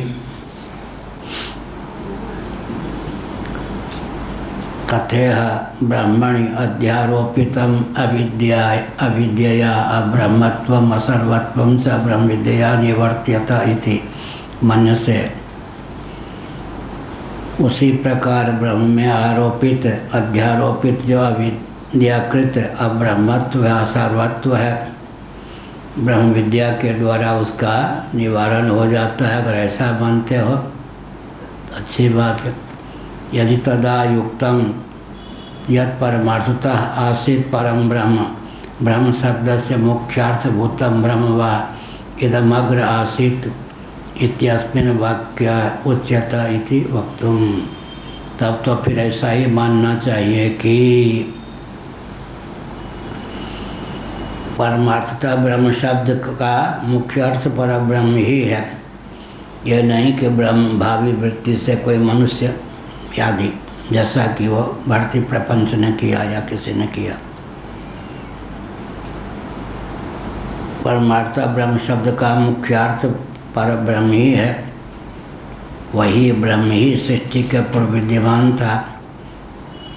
तथेह ब्रह्मणि अध्यारोपितम अविद्यया अब्रह्मत्वम असर्वत्वम च ब्रह्म विद्या निवर्त्यत इति मन्यसे। उसी प्रकार ब्रह्म में आरोपित अध्यारोपित जो अविद्याकृत अब्रह्मत्व असर्वत्व है, ब्रह्म विद्या के द्वारा उसका निवारण हो जाता है। अगर ऐसा मानते हो तो अच्छी बात है। यदि तदा युक्तम यत् परमार्थतः आसीत परम ब्रह्म, ब्रह्म शब्द से मुख्यार्थ भूतम ब्रह्म वा इदमग्र आसीत इत्यस्मिन् वाक्य उच्यत इति वक्तुम। तब तो फिर ऐसा ही मानना चाहिए कि परमार्थता ब्रह्म शब्द का मुख्य अर्थ पर ब्रह्म ही है। यह नहीं कि ब्रह्म भावी वृत्ति से कोई मनुष्य आदि, जैसा कि वो भर्ती प्रपंच ने किया या किसी ने किया। परमार्थता ब्रह्म शब्द का मुख्य अर्थ पर ब्रह्म ही है। वही ब्रह्म ही सृष्टि के पूर्व विद्यमान था,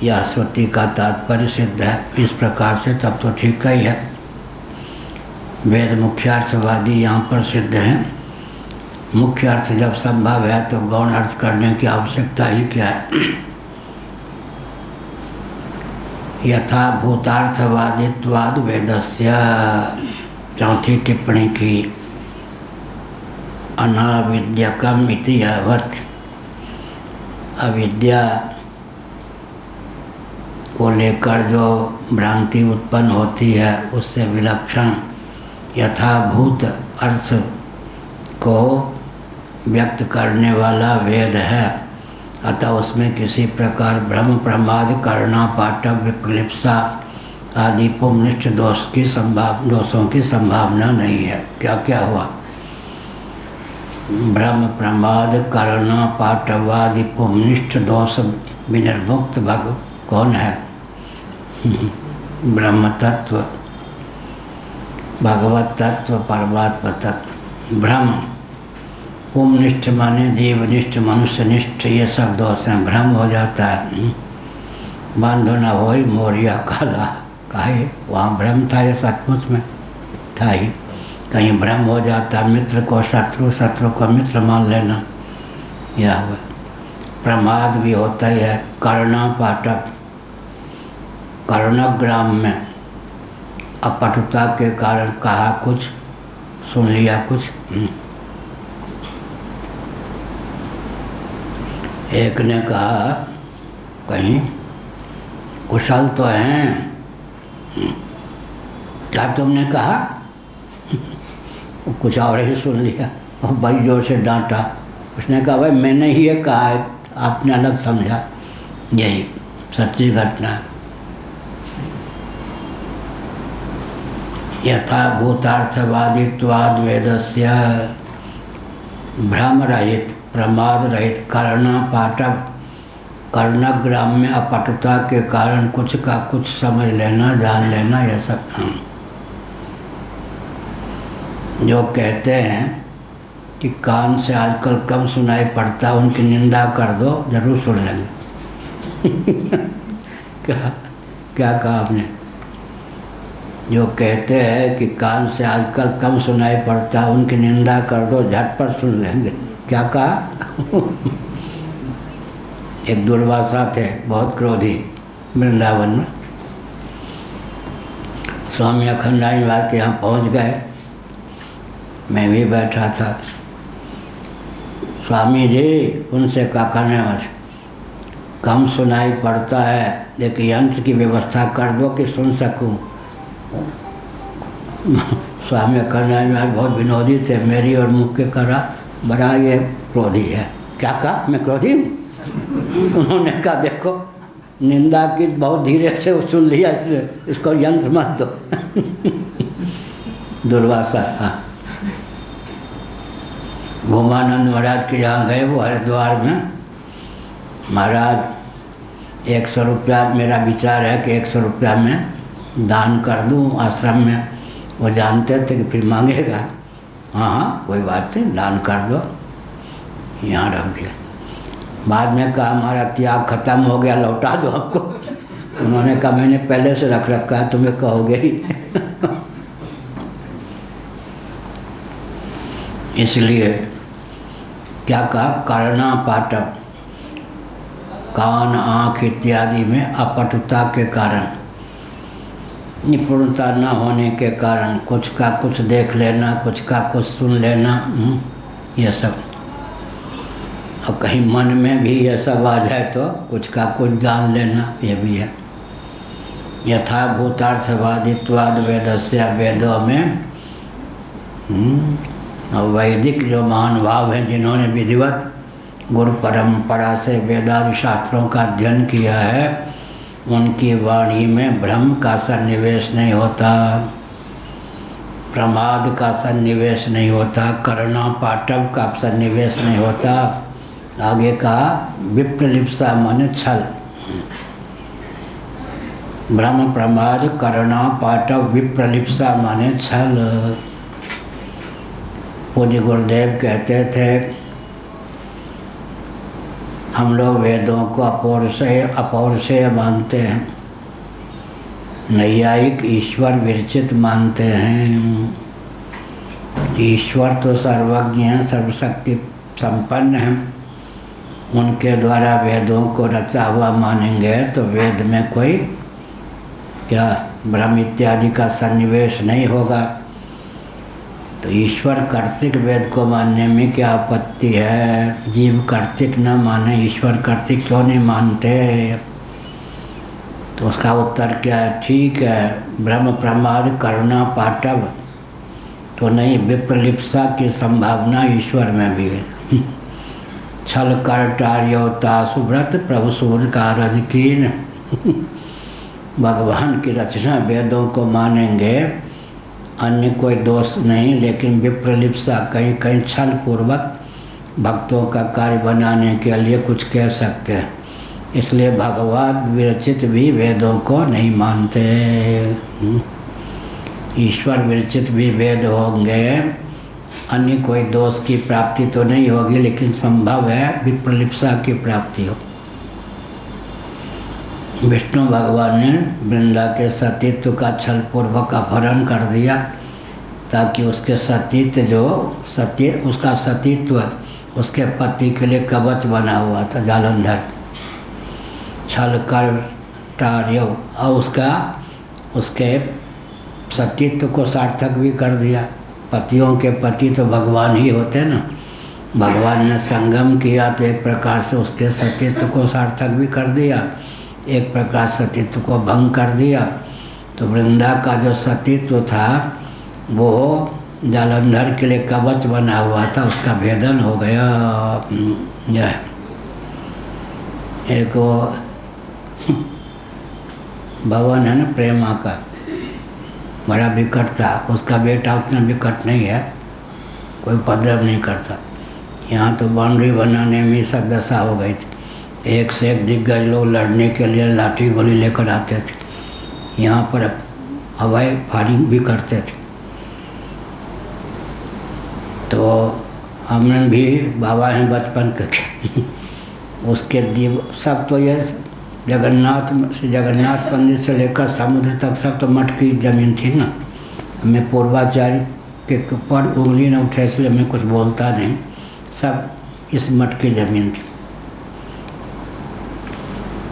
यह श्रुति का तात्पर्य सिद्ध है। इस प्रकार से तब तो ठीक ही है। वेद मुख्यार्थवादी यहाँ पर सिद्ध हैं। मुख्य अर्थ जब संभव है तो गौण अर्थ करने की आवश्यकता ही क्या है। यथा भूतार्थवादित्वाद वेदस्य, चौथी टिप्पणी की, अनाविद्यकम इति यावत्, अविद्या को लेकर जो भ्रांति उत्पन्न होती है उससे विलक्षण यथाभूत अर्थ को व्यक्त करने वाला वेद है। अतः उसमें किसी प्रकार भ्रम, प्रमाद, करुणा, पाटव, विप्रलिप्सा आदि पुमनिष्ठ दोषों की संभावना नहीं है। क्या क्या हुआ? भ्रम, प्रमाद, करुणा, पाटव आदि पुमनिष्ठ दोष विनिर्मुक्त भग कौन है? ब्रह्म तत्व, भगवत तत्व, परमात्मा तत्व। भ्रम, पुमनिष्ठ माने जीवनिष्ठ, मनुष्यनिष्ठ, ये सब दोष हैं। भ्रम हो जाता है, बंधु न होई मोरिया काला, काहे वहाँ भ्रम था, ये सचमुच में था ही। कहीं भ्रम हो जाता, मित्र को शत्रु, शत्रु को मित्र मान लेना, यह हुआ। प्रमाद भी होता ही है। करुणा, पाटव, करुणाग्राम में अपटुता के कारण कहा कुछ, सुन लिया कुछ। एक ने कहा कहीं कुशल तो हैं, क्या तुमने कहा? कुछ और ही सुन लिया और बड़ी जोर से डांटा। उसने कहा भाई मैंने ही ये कहा है, आपने अलग समझा। यही सच्ची घटना। यथा भूतार्थवादित्वाद वेदस्य, भ्रम रहित, प्रमाद रहित, करुणा, पाटव, करुणाग्राम में अपटुता के कारण कुछ का कुछ समझ लेना, जान लेना, यह सब। जो कहते हैं कि कान से आजकल कम सुनाई पड़ता, उनकी निंदा कर दो, जरूर सुन लेंगे। क्या कहा आपने? जो कहते हैं कि कान से आजकल कम सुनाई पड़ता, उनकी निंदा कर दो, झटपट सुन लेंगे। क्या कहा? एक दुर्वासा थे, बहुत क्रोधी, वृंदावन में। स्वामी अखंडानंद महाराज के यहाँ पहुँच गए, मैं भी बैठा था। स्वामी जी उनसे क्या करने में कम सुनाई पड़ता है, एक यंत्र की व्यवस्था कर दो कि सुन सकूं। स्वामी अखंडानंद महाराज बहुत विनोदी थे, मेरी और मुख के करा बड़ा ये क्रोधी है। क्या कहा? मैं क्रोधी हूँ? उन्होंने कहा देखो निंदा की बहुत धीरे से सुन लिया, इसको यंत्र मत दो। दुर्वासा। हाँ, घुमानंद महाराज के यहाँ गए वो हरिद्वार में। महाराज 100 रुपया, मेरा विचार है कि 100 रुपया में दान कर दूँ आश्रम में। वो जानते थे कि फिर मांगेगा। हाँ हाँ कोई बात नहीं, दान कर दो। यहाँ रख दिया। बाद में कहा हमारा त्याग खत्म हो गया, लौटा दो हमको। उन्होंने कहा मैंने पहले से रख रखा है, तुम्हें कहोगे ही। इसलिए क्या कहा? करुणा, पाटव, कान, आँख इत्यादि में अपटुता के कारण, निपुणता न होने के कारण कुछ का कुछ देख लेना, कुछ का कुछ सुन लेना, यह सब। और कहीं मन में भी यह सब आ जाए तो कुछ का कुछ जान लेना, यह भी है। यथा भूतार्थवादित्वाद वेदस्य, वेदों में और वैदिक जो महान भाव हैं जिन्होंने विधिवत गुरु परंपरा से वेदादि शास्त्रों का अध्ययन किया है, उनकी वाणी में भ्रम का सन्निवेश नहीं होता, प्रमाद का सन्निवेश नहीं होता, करुणा, पाटव का सन्निवेश नहीं होता। आगे कहा विप्रलिप्सा माने छल। भ्रम, प्रमाद, करुणा, पाटव, विप्रलिप्सा माने छल। पूज्य गुरुदेव कहते थे हम लोग वेदों को अपौरुषेय मानते हैं, नैयायिक ईश्वर विरचित मानते हैं। ईश्वर तो सर्वज्ञ हैं, सर्वशक्ति संपन्न हैं। उनके द्वारा वेदों को रचा हुआ मानेंगे तो वेद में कोई क्या ब्रह्म इत्यादि का सन्निवेश नहीं होगा। तो ईश्वर कर्तिक वेद को मानने में क्या आपत्ति है? जीव कर्तिक न माने, ईश्वर कर्तिक क्यों नहीं मानते? तो उसका उत्तर क्या है? ठीक है, ब्रह्म प्रमाद करुणा पाटव तो नहीं, विप्रलिप्सा की संभावना ईश्वर में भी है। छल कर टार्योता सुव्रत प्रभु सूर्य का रजकीन। भगवान की रचना वेदों को मानेंगे, अन्य कोई दोष नहीं, लेकिन विप्रलिप्सा कहीं कहीं छल पूर्वक भक्तों का कार्य बनाने के लिए कुछ कह सकते हैं। इसलिए भगवान विरचित भी वेदों को नहीं मानते। ईश्वर विरचित भी वेद होंगे, अन्य कोई दोष की प्राप्ति तो नहीं होगी, लेकिन संभव है विप्रलिप्सा की प्राप्ति हो। विष्णु भगवान ने वृंदा के सतीत्व का छलपूर्वक अपहरण कर दिया ताकि उसके सतीत्व उसका सतीत्व उसके पति के लिए कवच बना हुआ था, जालंधर। छल कर टार्यो और उसके सतीत्व को सार्थक भी कर दिया। पतियों के पति तो भगवान ही होते ना। भगवान ने संगम किया तो एक प्रकार से उसके सतीत्व को सार्थक भी कर दिया, एक प्रकार सतीत्व को भंग कर दिया। तो वृंदा का जो सतीत्व था वो जालंधर के लिए कवच बना हुआ था, उसका भेदन हो गया। यह एक वो भवन है ना प्रेमा का, बड़ा विकट था। उसका बेटा उतना विकट नहीं है, कोई उपद्रव नहीं करता। यहाँ तो बाउंड्री बनाने में सब दशा हो गई थी। एक से एक दिग्गज लोग लड़ने के लिए लाठी गोली लेकर आते थे। यहाँ पर हवाई फायरिंग भी करते थे। तो हमने भी बाबा हैं बचपन के उसके सब तो ये जगन्नाथ मंदिर से लेकर समुद्र तक सब तो मठ की ज़मीन थी ना। मैं पूर्वाचार्य के ऊपर उंगली न उठे इसलिए मैं कुछ बोलता नहीं, सब इस मठ की ज़मीन थी।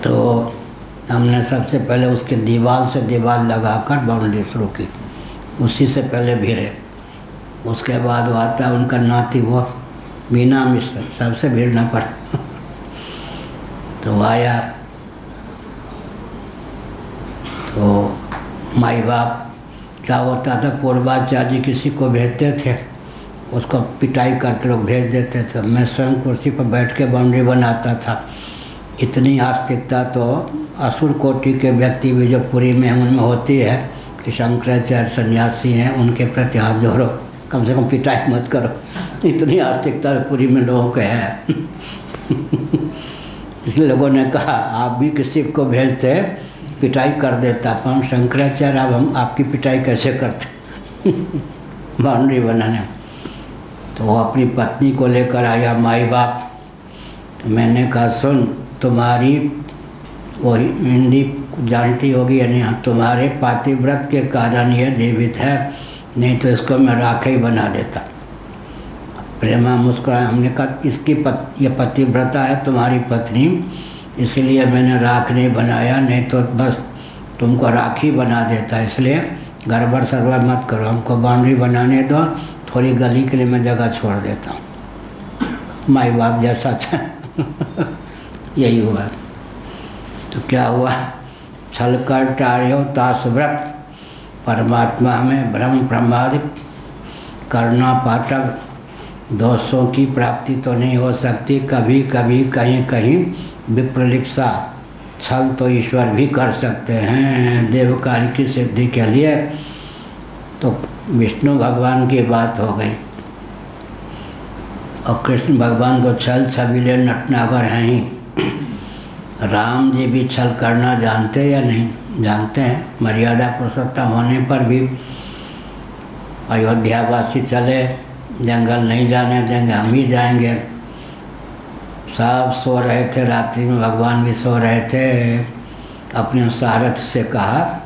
तो हमने सबसे पहले उसके दीवार से दीवार लगाकर बाउंड्री शुरू की, उसी से पहले भिड़े। उसके बाद वो आता उनका नाती वो बीना मिश्र, सबसे भिड़ना पड़ा। तो आया तो माई बाप क्या होता था, पूर्वाचार्य किसी को भेजते थे, उसको पिटाई करके लोग भेज देते थे। मैं स्वयं कुर्सी पर बैठ के बाउंड्री बनाता था। इतनी आस्तिकता तो असुर कोटि के व्यक्ति भी जो पुरी में उनमें होती है कि शंकराचार्य सन्यासी हैं, उनके प्रति हाथ जोड़ो, कम से कम पिटाई मत करो। इतनी आस्तिकता पुरी में लोगों के है। इसलिए लोगों ने कहा आप भी किसी को भेजते पिटाई कर देता, पर शंकराचार्य अब हम आपकी पिटाई कैसे करते बाउंड्री बनाने। तो वो अपनी पत्नी को लेकर आया माई बाप। तो मैंने कहा सुन, तुम्हारी वो हिंदी जानती होगी या नहीं, तुम्हारे पातिव्रत के कारण ये जीवित है, नहीं तो इसको मैं राख ही बना देता। प्रेमा मुस्कुराया। हमने कहा इसकी ये पतिव्रता है तुम्हारी पत्नी, इसलिए मैंने राख नहीं बनाया, नहीं तो बस तुमको राखी बना देता। इसलिए गड़बड़ सरबड़ मत करो, हमको बाउंड्री बनाने दो, थोड़ी गली के लिए मैं जगह छोड़ देता हूँ। माई बाप जैसा था यही हुआ। तो क्या हुआ, छल कर टार्यो तासव्रत, परमात्मा में भ्रम प्रमाद करुणा पाटव, दोषों की प्राप्ति तो नहीं हो सकती। कभी कभी कहीं कहीं विप्रलिप्सा, छल तो ईश्वर भी कर सकते हैं देव कार्य की सिद्धि के लिए। तो विष्णु भगवान की बात हो गई, और कृष्ण भगवान तो छल छबीले नटनागर हैं ही। राम जी भी छल करना जानते या नहीं जानते हैं। मर्यादा पुरुषोत्तम होने पर भी अयोध्यावासी चले, जंगल नहीं जाने देंगे, हम ही जाएंगे। सब सो रहे थे, रात्रि में भगवान भी सो रहे थे। अपने सारथ से कहा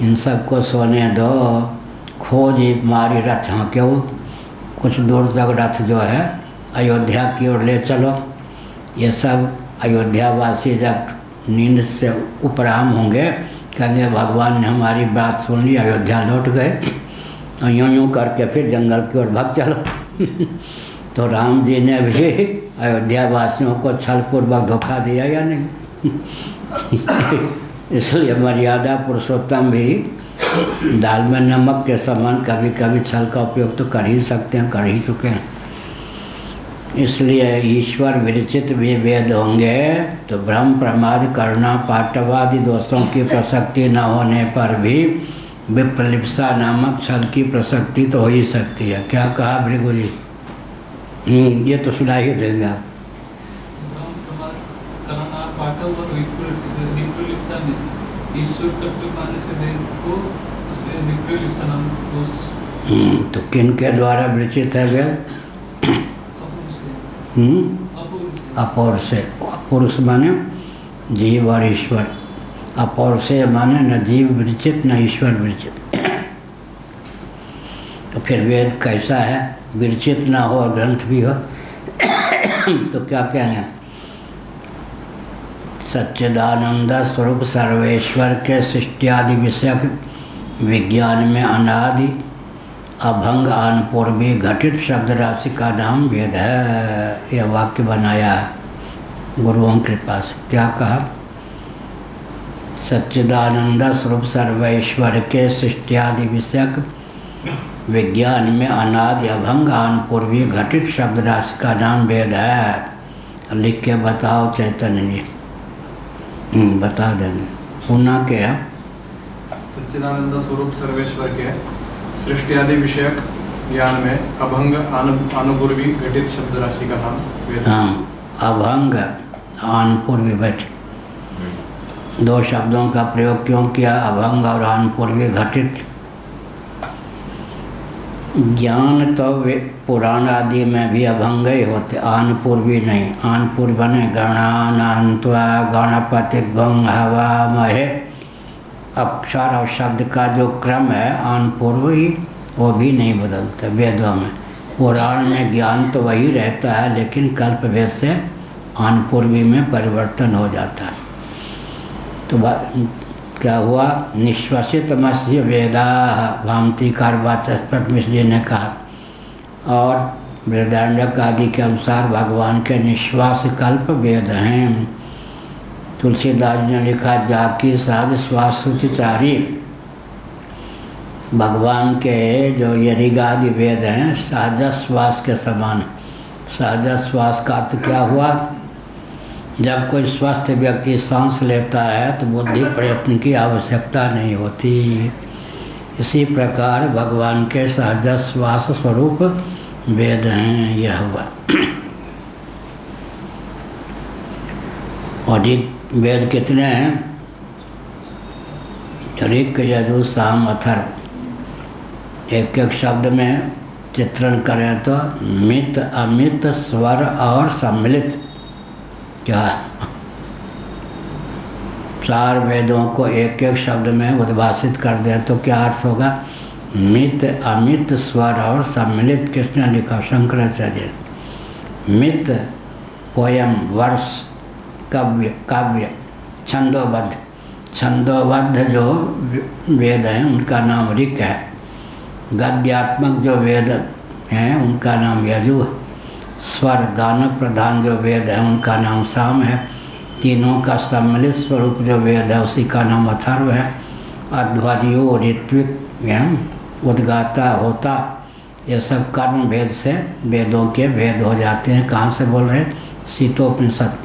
इन सबको सोने दो, खोज मारी रथ हाँ क्यों, कुछ दूर तक रथ जो है अयोध्या की ओर ले चलो। ये सब अयोध्यावासी जब नींद से उपराम होंगे, कहेंगे भगवान ने हमारी बात सुन ली, अयोध्या लौट गए, और यूँ यूँ करके फिर जंगल की ओर भाग चलो। तो राम जी ने भी अयोध्या वासियों को छलपूर्वक धोखा दिया या नहीं? इसलिए मर्यादा पुरुषोत्तम भी दाल में नमक के समान कभी कभी छल का उपयोग तो कर ही सकते हैं, कर ही चुके हैं। इसलिए ईश्वर विरचित भी वेद होंगे तो भ्रम प्रमाद करना पाटवादि दोषों की प्रसक्ति न होने पर भी विप्रलिप्सा नामक छल की प्रसक्ति तो हो ही सकती है। क्या कहा भृगु जी? ये तो सुना ही देंगे आप। तो किन के द्वारा विरचित है वेद? अपौर से। पुरुष माने जीव और ईश्वर, अपौर से माने न जीव विरचित न ईश्वर विरचित। तो फिर वेद कैसा है? विरचित ना हो और ग्रंथ भी हो तो क्या कहना? सच्चिदानंद स्वरूप सर्वेश्वर के सृष्टि विषयक विज्ञान में अनादि अभंग अनपूर्वी घटित शब्द राशि का नाम वेद है। यह वाक्य बनाया गुरुओं की कृपा से। क्या कहा? सच्चिदानंद स्वरूप सर्वेश्वर के सृष्टि विषयक विज्ञान में अनादि अभंग अनपूर्वी घटित शब्द राशि का नाम वेद है। लिख के बताओ चैतन्य जी। बता देंगे। पुनः क्या?
सच्चिदानंद स्वरूप सर्वेश्वर के सृष्टि आदि विषयक ज्ञान में अभंग अनपूर्वी घटित शब्द राशि का नाम वेद।
हाँ, अभंग अनपूर्वी बैठ दो शब्दों का प्रयोग क्यों किया? अभंग और अनपूर्वी घटित। ज्ञान तो पुराण आदि में भी अभंग ही होते, अनपूर्वी नहीं। अनपूर्व बने गणानान्त्वा गणपति भंग हवा महे। अक्षर और शब्द का जो क्रम है अनपूर्व ही, वो भी नहीं बदलता वेदों में। पुराण में ज्ञान तो वही रहता है, लेकिन कल्प भेद से अनपूर्वी में परिवर्तन हो जाता है। तो क्या हुआ? निश्वसित मत्स्य वेदा भामतीकार वाचस्पत मिश्र जी ने कहा। और बृहदारण्यक आदि के अनुसार भगवान के निश्वास कल्प वेद हैं। तुलसीदास ने लिखा जाकी साज श्वास सुचारी। भगवान के जो ये ऋगादि वेद हैं सहजश्वास के समान। सहजश्वास का अर्थ क्या हुआ? जब कोई स्वस्थ व्यक्ति सांस लेता है तो बुद्धि प्रयत्न की आवश्यकता नहीं होती। इसी प्रकार भगवान के सहजश्वास स्वरूप वेद हैं। यह हुआ। और वेद कितने हैं? ऋक् यजुः साम अथर्व। एक एक शब्द में चित्रण करें तो मित अमित स्वर और सम्मिलित। क्या? चार वेदों को एक एक शब्द में उद्भाषित कर दें तो क्या अर्थ होगा? मित अमित स्वर और सम्मिलित। किसने लिखा? शंकराचार्य। मित पोयम, वर्ष, काव्य, छंदोबद्ध। छंदोबद्ध जो वेद हैं उनका नाम ऋक् है। गद्यात्मक जो वेद हैं उनका नाम यजु है। स्वर गान प्रधान जो वेद है उनका नाम साम है। तीनों का सम्मिलित स्वरूप जो वेद है उसी का नाम अथर्व है। अध्वर्यो ऋत्विक उद्गाता होता, ये सब कर्म भेद से वेदों के भेद हो जाते हैं। कहाँ से बोल रहे? शीतोपनिषद।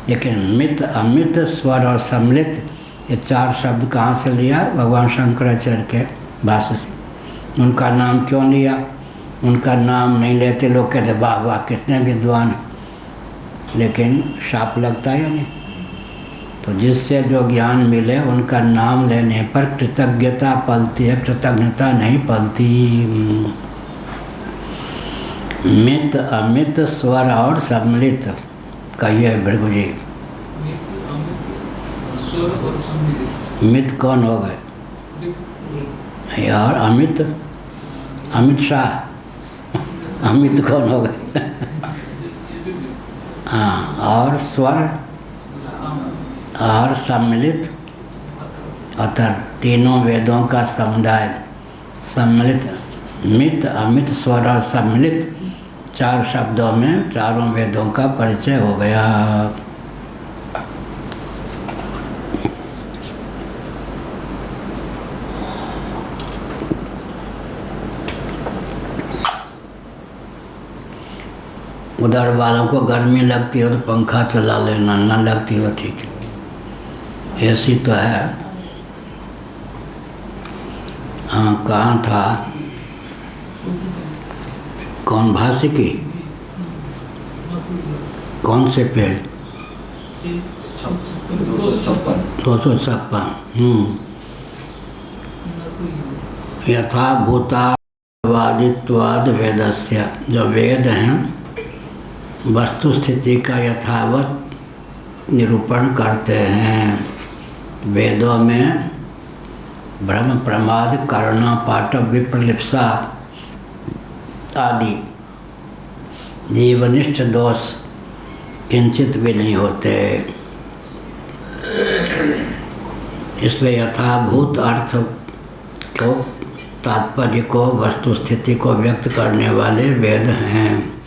लेकिन मित अमित स्वर और सम्मिलित ये चार शब्द कहाँ से लिया? भगवान शंकराचार्य के भाष्य से। उनका नाम क्यों लिया? उनका नाम नहीं लेते लोग कहते वाह वाह कितने विद्वान, लेकिन शाप लगता है या नहीं? तो जिससे जो ज्ञान मिले उनका नाम लेने पर कृतज्ञता पलती है, कृतज्ञता नहीं पलती। मित अमित स्वर और सम्मिलित। कहिए भृगु जी। मित कौन हो गए? यार अमित, अमित शाह। अमित कौन हो गए? हाँ, और स्वर और सम्मिलित अतर, तीनों वेदों का समुदाय सम्मिलित, मित अमित स्वर और सम्मिलित 4 शब्दों में चारों वेदों का परिचय हो गया। उधर वालों को गर्मी लगती है तो पंखा चला लेना, न लगती हो ठीक है, ऐसी तो है। हाँ, कहाँ था? कौन भाष्य की? कौन से पेड़? 256। यथा भूतावादित्वाद वेदस्य, जो वेद हैं वस्तु स्थिति का यथावत निरूपण करते हैं। वेदों में भ्रम प्रमाद करुणा पाटव विप्रलिप्सा आदि जीवनिष्ठ दोष किंचित भी नहीं होते। इसलिए यथाभूत अर्थ को, तात्पर्य को, वस्तु स्थिति को व्यक्त करने वाले वेद हैं।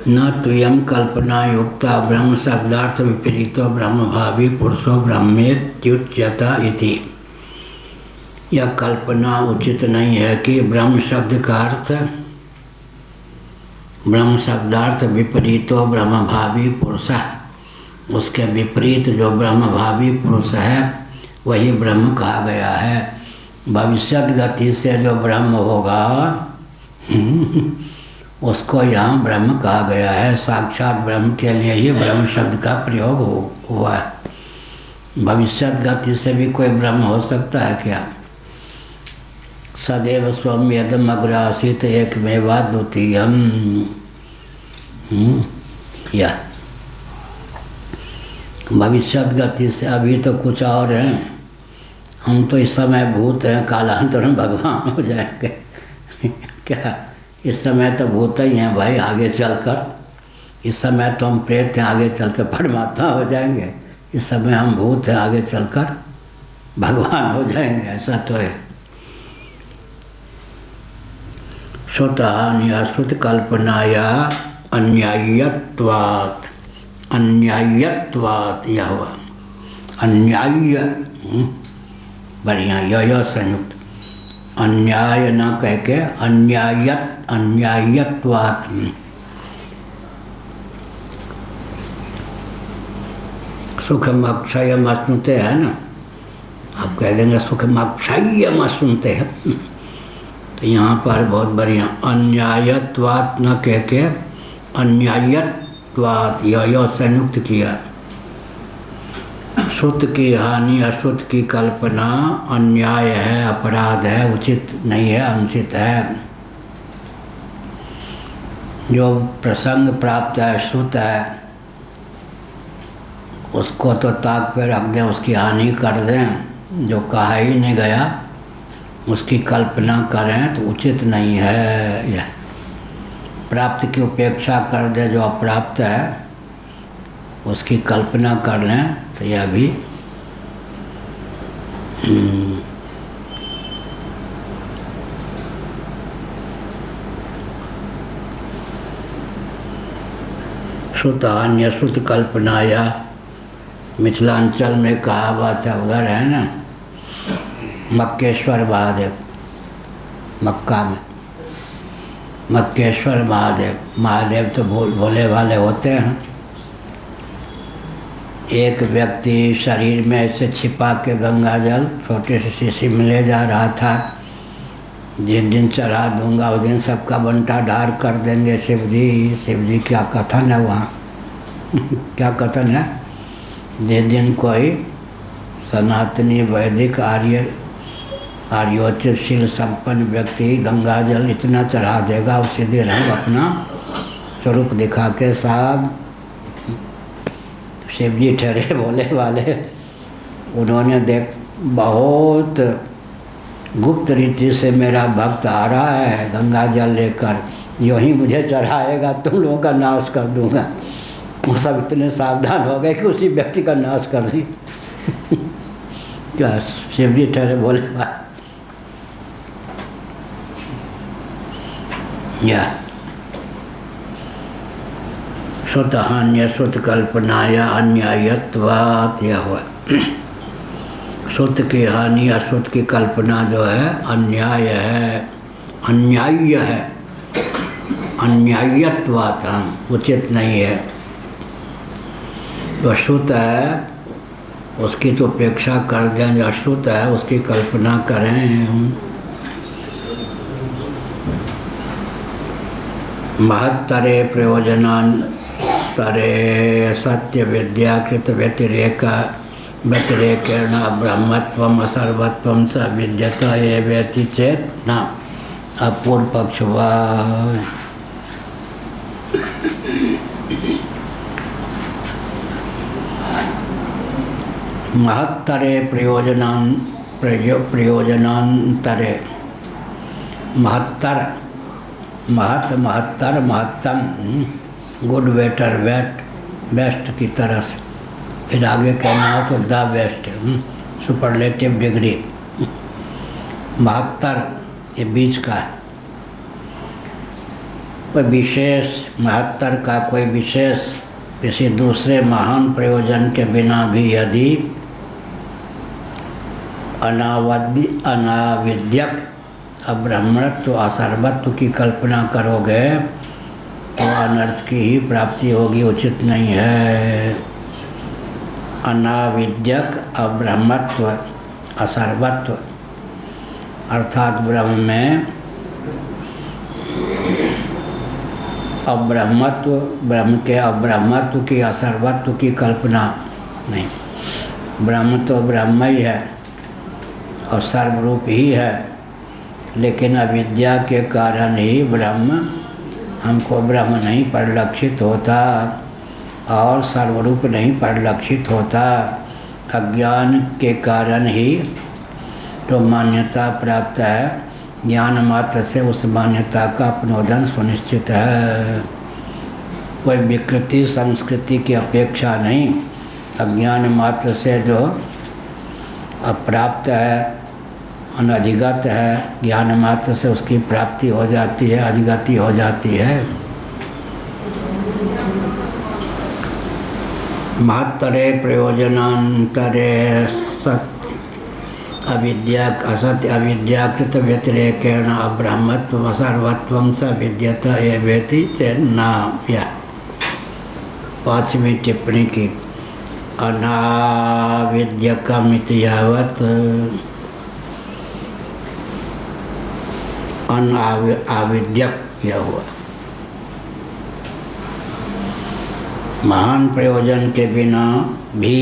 न तुयम कल्पना युक्ता ब्रह्म शब्दार्थ विपरीतो ब्रह्म भावी पुरुषो ब्रह्मेत्युच्यता इति। यह कल्पना उचित नहीं है कि ब्रह्म शब्द का अर्थ, ब्रह्म शब्दार्थ विपरीतो ब्रह्म भावी पुरुष, उसके विपरीत जो ब्रह्म भावी पुरुष है वही ब्रह्म कहा गया है। भविष्यत गति से जो ब्रह्म होगा उसको यहाँ ब्रह्म कहा गया है। साक्षात ब्रह्म के लिए ही ब्रह्म शब्द का प्रयोग हुआ है। भविष्यत गति से भी कोई ब्रह्म हो सकता है क्या? सदैव स्वम यदम अग्र आसीत एकमेवा द्वितीयम। या भविष्यत गति से अभी तो कुछ और हैं, हम तो इस समय भूत हैं, कालांतर में भगवान हो जाएंगे। क्या इस समय तो भूत ही हैं भाई, आगे चलकर इस समय तो हम प्रेत हैं, आगे चलकर परमात्मा हो जाएंगे। इस समय हम भूत हैं, आगे चलकर भगवान हो जाएंगे, ऐसा तो है। स्वतः निःश्रुत कल्पनाया अन्याय्यत्वात्, अन्याय्यत्वात् यह हुआ अन्याय्य, बढ़िया यो संयुक्त, अन्याय न कह के अन्याय्यत्वात्। सुखम अक्षयम अश्नुते है ना, आप कह देंगे सुखम अक्षयम अश्नुते है, तो यहाँ पर बहुत बढ़िया अन्यायत्वात् न कह के अन्याय्यत्वात् यो संयुक्त किया। श्रुत की हानि, अश्रुत की कल्पना अन्याय है, अपराध है, उचित नहीं है, अनुचित है। जो प्रसंग प्राप्त है, श्रुत है, उसको तो ताक पे रख दें, उसकी हानि कर दें। जो कहा ही नहीं गया उसकी कल्पना करें तो उचित नहीं है। यह प्राप्त की उपेक्षा कर दे, जो अप्राप्त है उसकी कल्पना कर लें तो यह भी श्रुत अन्य श्रुत कल्पनाया। मिथिलांचल में कहावत है, उधर है ना मक्केश्वर महादेव, मक्का में मक्केश्वर महादेव, महादेव तो भोले वाले होते हैं। एक व्यक्ति शरीर में से छिपा के गंगा जल छोटे से शीशी में ले जा रहा था। जिस दिन चढ़ा दूंगा उस दिन सबका बंटा ढार कर देंगे शिव जी। शिव जी क्या कथन है वहाँ क्या कथन है? जिस दिन कोई सनातनी वैदिक आर्योचितशील संपन्न व्यक्ति गंगा जल इतना चढ़ा देगा, उसी दिन हम अपना स्वरूप दिखा के साहब शिव जी ठहरे भोले वाले। उन्होंने देख बहुत गुप्त रीति से मेरा भक्त आ रहा है गंगा जल लेकर, यूँ ही मुझे चढ़ाएगा, तुम लोगों का नाश कर दूंगा। वो सब इतने सावधान हो गए कि उसी व्यक्ति का नाश कर दी। क्या शिव जी ठहरे बोले या श्रुत हान्य श्रुत कल्पनाया अन्यायत्वात्, यह हुआ श्रुत की हानि अश्रुत की कल्पना जो है अन्याय है, अन्याय्य है, अन्यायत्वात् उचित नहीं है। जो श्रुत है उसकी तो उपेक्षा कर दें, जो अश्रुत है उसकी कल्पना करें। महत्तरे प्रयोजनान्तरे सत्य विद्याकृत व्यतिरेकेण ब्रह्मत्वम सर्वत्वम स विद्यते एवेति चेत् न। अपूर्व पक्ष हुआ। महत्तरे प्रयोजनान्तरे, महत्तर महत्तर महत्तम, गुड बेटर बेस्ट की तरह से। फिर आगे कहना हो तो द बेस्ट, सुपरलेटिव डिग्री। महत्तर ये बीच का है। कोई विशेष महत्तर का कोई विशेष किसी दूसरे महान प्रयोजन के बिना भी यदि अनाविद्यक अब्रह्मत्व असर्वत्व की कल्पना करोगे तो अनर्थ की ही प्राप्ति होगी, उचित नहीं है। अनाविद्यक अब्रह्मत्व असर्वत्व अर्थात ब्रह्म में अब्रह्मत्व, ब्रह्म के अब्रह्मत्व की असर्वत्व की कल्पना नहीं। ब्रह्म तो ब्रह्म ही है और सर्वरूप ही है, लेकिन अविद्या के कारण ही ब्रह्म हमको ब्रह्म नहीं परिलक्षित होता और सर्वरूप नहीं परिलक्षित होता। अज्ञान के कारण ही जो मान्यता प्राप्त है, ज्ञान मात्र से उस मान्यता का अपनोदन सुनिश्चित है। कोई विकृति संस्कृति की अपेक्षा नहीं, अज्ञान मात्र से जो अप्राप्त है, अनधिगत है, ज्ञान मात्र से उसकी प्राप्ति हो जाती है, अधिगति हो जाती है। महत्तरे प्रयोजनान्तरे सत्य अविद्या असत्य अविद्याकृत व्यतिरेकेण अब्रह्मत्वम सर्वत्वम स विद्यते एवेति चेन्न। या 5वीं टिप्पणी की अनाविद्यकमिति यावत् अनाविद्यक यह हुआ। महान प्रयोजन के बिना भी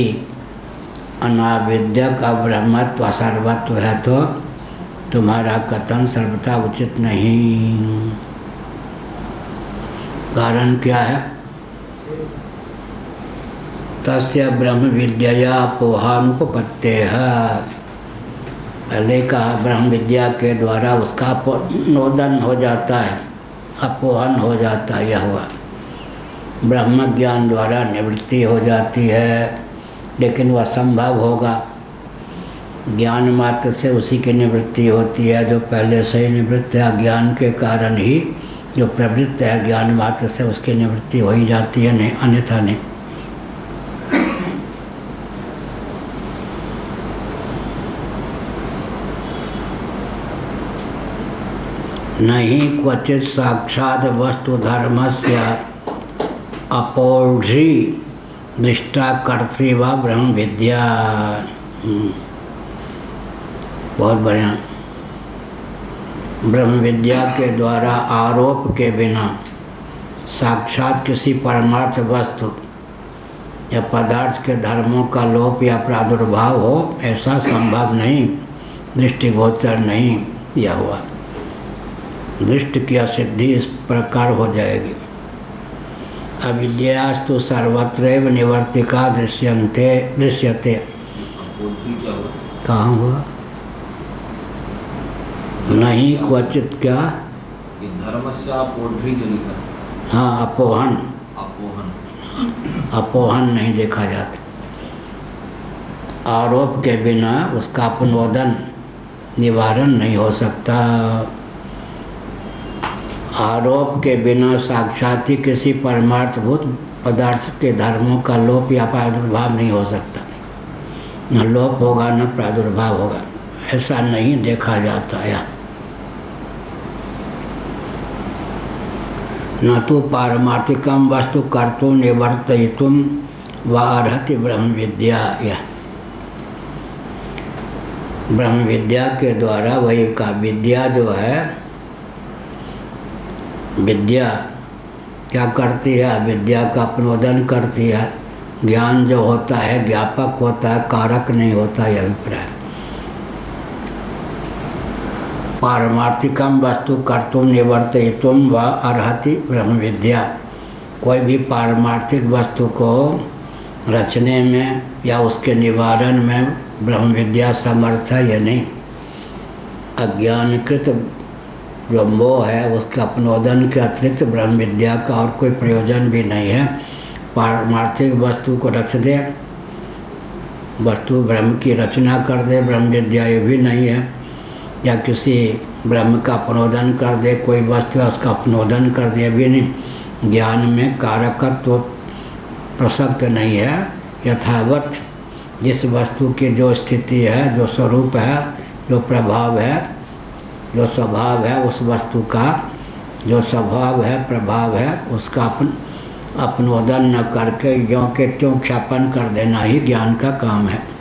अनाविद्यक अब्रह्मत्व सर्वत्व है तो तुम्हारा कथन सर्वथा उचित नहीं। कारण क्या है? तस्य ब्रह्म विद्या अपोहानुपपत्तेः। पहले कहा ब्रह्म विद्या के द्वारा उसका नोदन हो जाता है, अपोहन हो जाता है। यह हुआ ब्रह्म ज्ञान द्वारा निवृत्ति हो जाती है, लेकिन वह संभव होगा ज्ञान मात्र से उसी की निवृत्ति होती है जो पहले से ही निवृत्त है। अज्ञान के कारण ही जो प्रवृत्त है ज्ञान मात्र से उसकी निवृत्ति हो ही जाती है, नहीं अन्यथा नहीं। नहीं क्वचित साक्षात् वस्तु धर्मस्य अपौढ़ी दृष्टा कर्त्री व ब्रह्म विद्या। बहुत बढ़िया। ब्रह्म विद्या के द्वारा आरोप के बिना साक्षात किसी परमार्थ वस्तु या पदार्थ के धर्मों का लोप या प्रादुर्भाव हो, ऐसा संभव नहीं, दृष्टिगोचर नहीं। यह हुआ दृष्टि की असिद्धि इस प्रकार हो जाएगी। अविद्यास्तु सर्वत्रैव निवर्तिका दृश्यते। कहाँ हुआ? नहीं क्वचित क्या
ये धर्मस्यापोढ़ी जो लिखा है,
हाँ, अपोहन,
अपोहन,
अपोहन नहीं देखा जाता। आरोप के बिना उसका पुनोदन निवारण नहीं हो सकता। आरोप के बिना साक्षात ही किसी परमार्थभूत पदार्थ के धर्मों का लोप या प्रादुर्भाव नहीं हो सकता। न लोप होगा न प्रादुर्भाव होगा, ऐसा नहीं देखा जाता है। न तो पारमार्थिकम वस्तु कर्तुं निवर्तयितुं व अर्हति ब्रह्म विद्या। यह ब्रह्म विद्या के द्वारा वही का विद्या जो है, विद्या क्या करती है? विद्या का अपनोदन करती है। ज्ञान जो होता है ज्ञापक होता है, कारक नहीं होता, यह अभिप्राय। पारमार्थिकम वस्तु कर्तुं निवर्तयितुं व अर्हति ब्रह्म विद्या। कोई भी पारमार्थिक वस्तु को रचने में या उसके निवारण में ब्रह्म विद्या समर्थ है या नहीं। अज्ञानकृत जो मोह है उसके अपनोदन के अतिरिक्त ब्रह्म विद्या का और कोई प्रयोजन भी नहीं है। पारमार्थिक वस्तु को रच दे, वस्तु ब्रह्म की रचना कर दे, ब्रह्म विद्या ये भी नहीं है। या किसी ब्रह्म का अपनोदन कर दे, कोई वस्तु है उसका अपनोदन कर दे, भी नहीं। ज्ञान में कारकत्व प्रसक्त नहीं है। यथावत जिस वस्तु की जो स्थिति है, जो स्वरूप है, जो प्रभाव है, जो स्वभाव है, उस वस्तु का जो स्वभाव है, प्रभाव है, उसका अपनोदन न करके यों के त्यों क्षापन कर देना ही ज्ञान का काम है।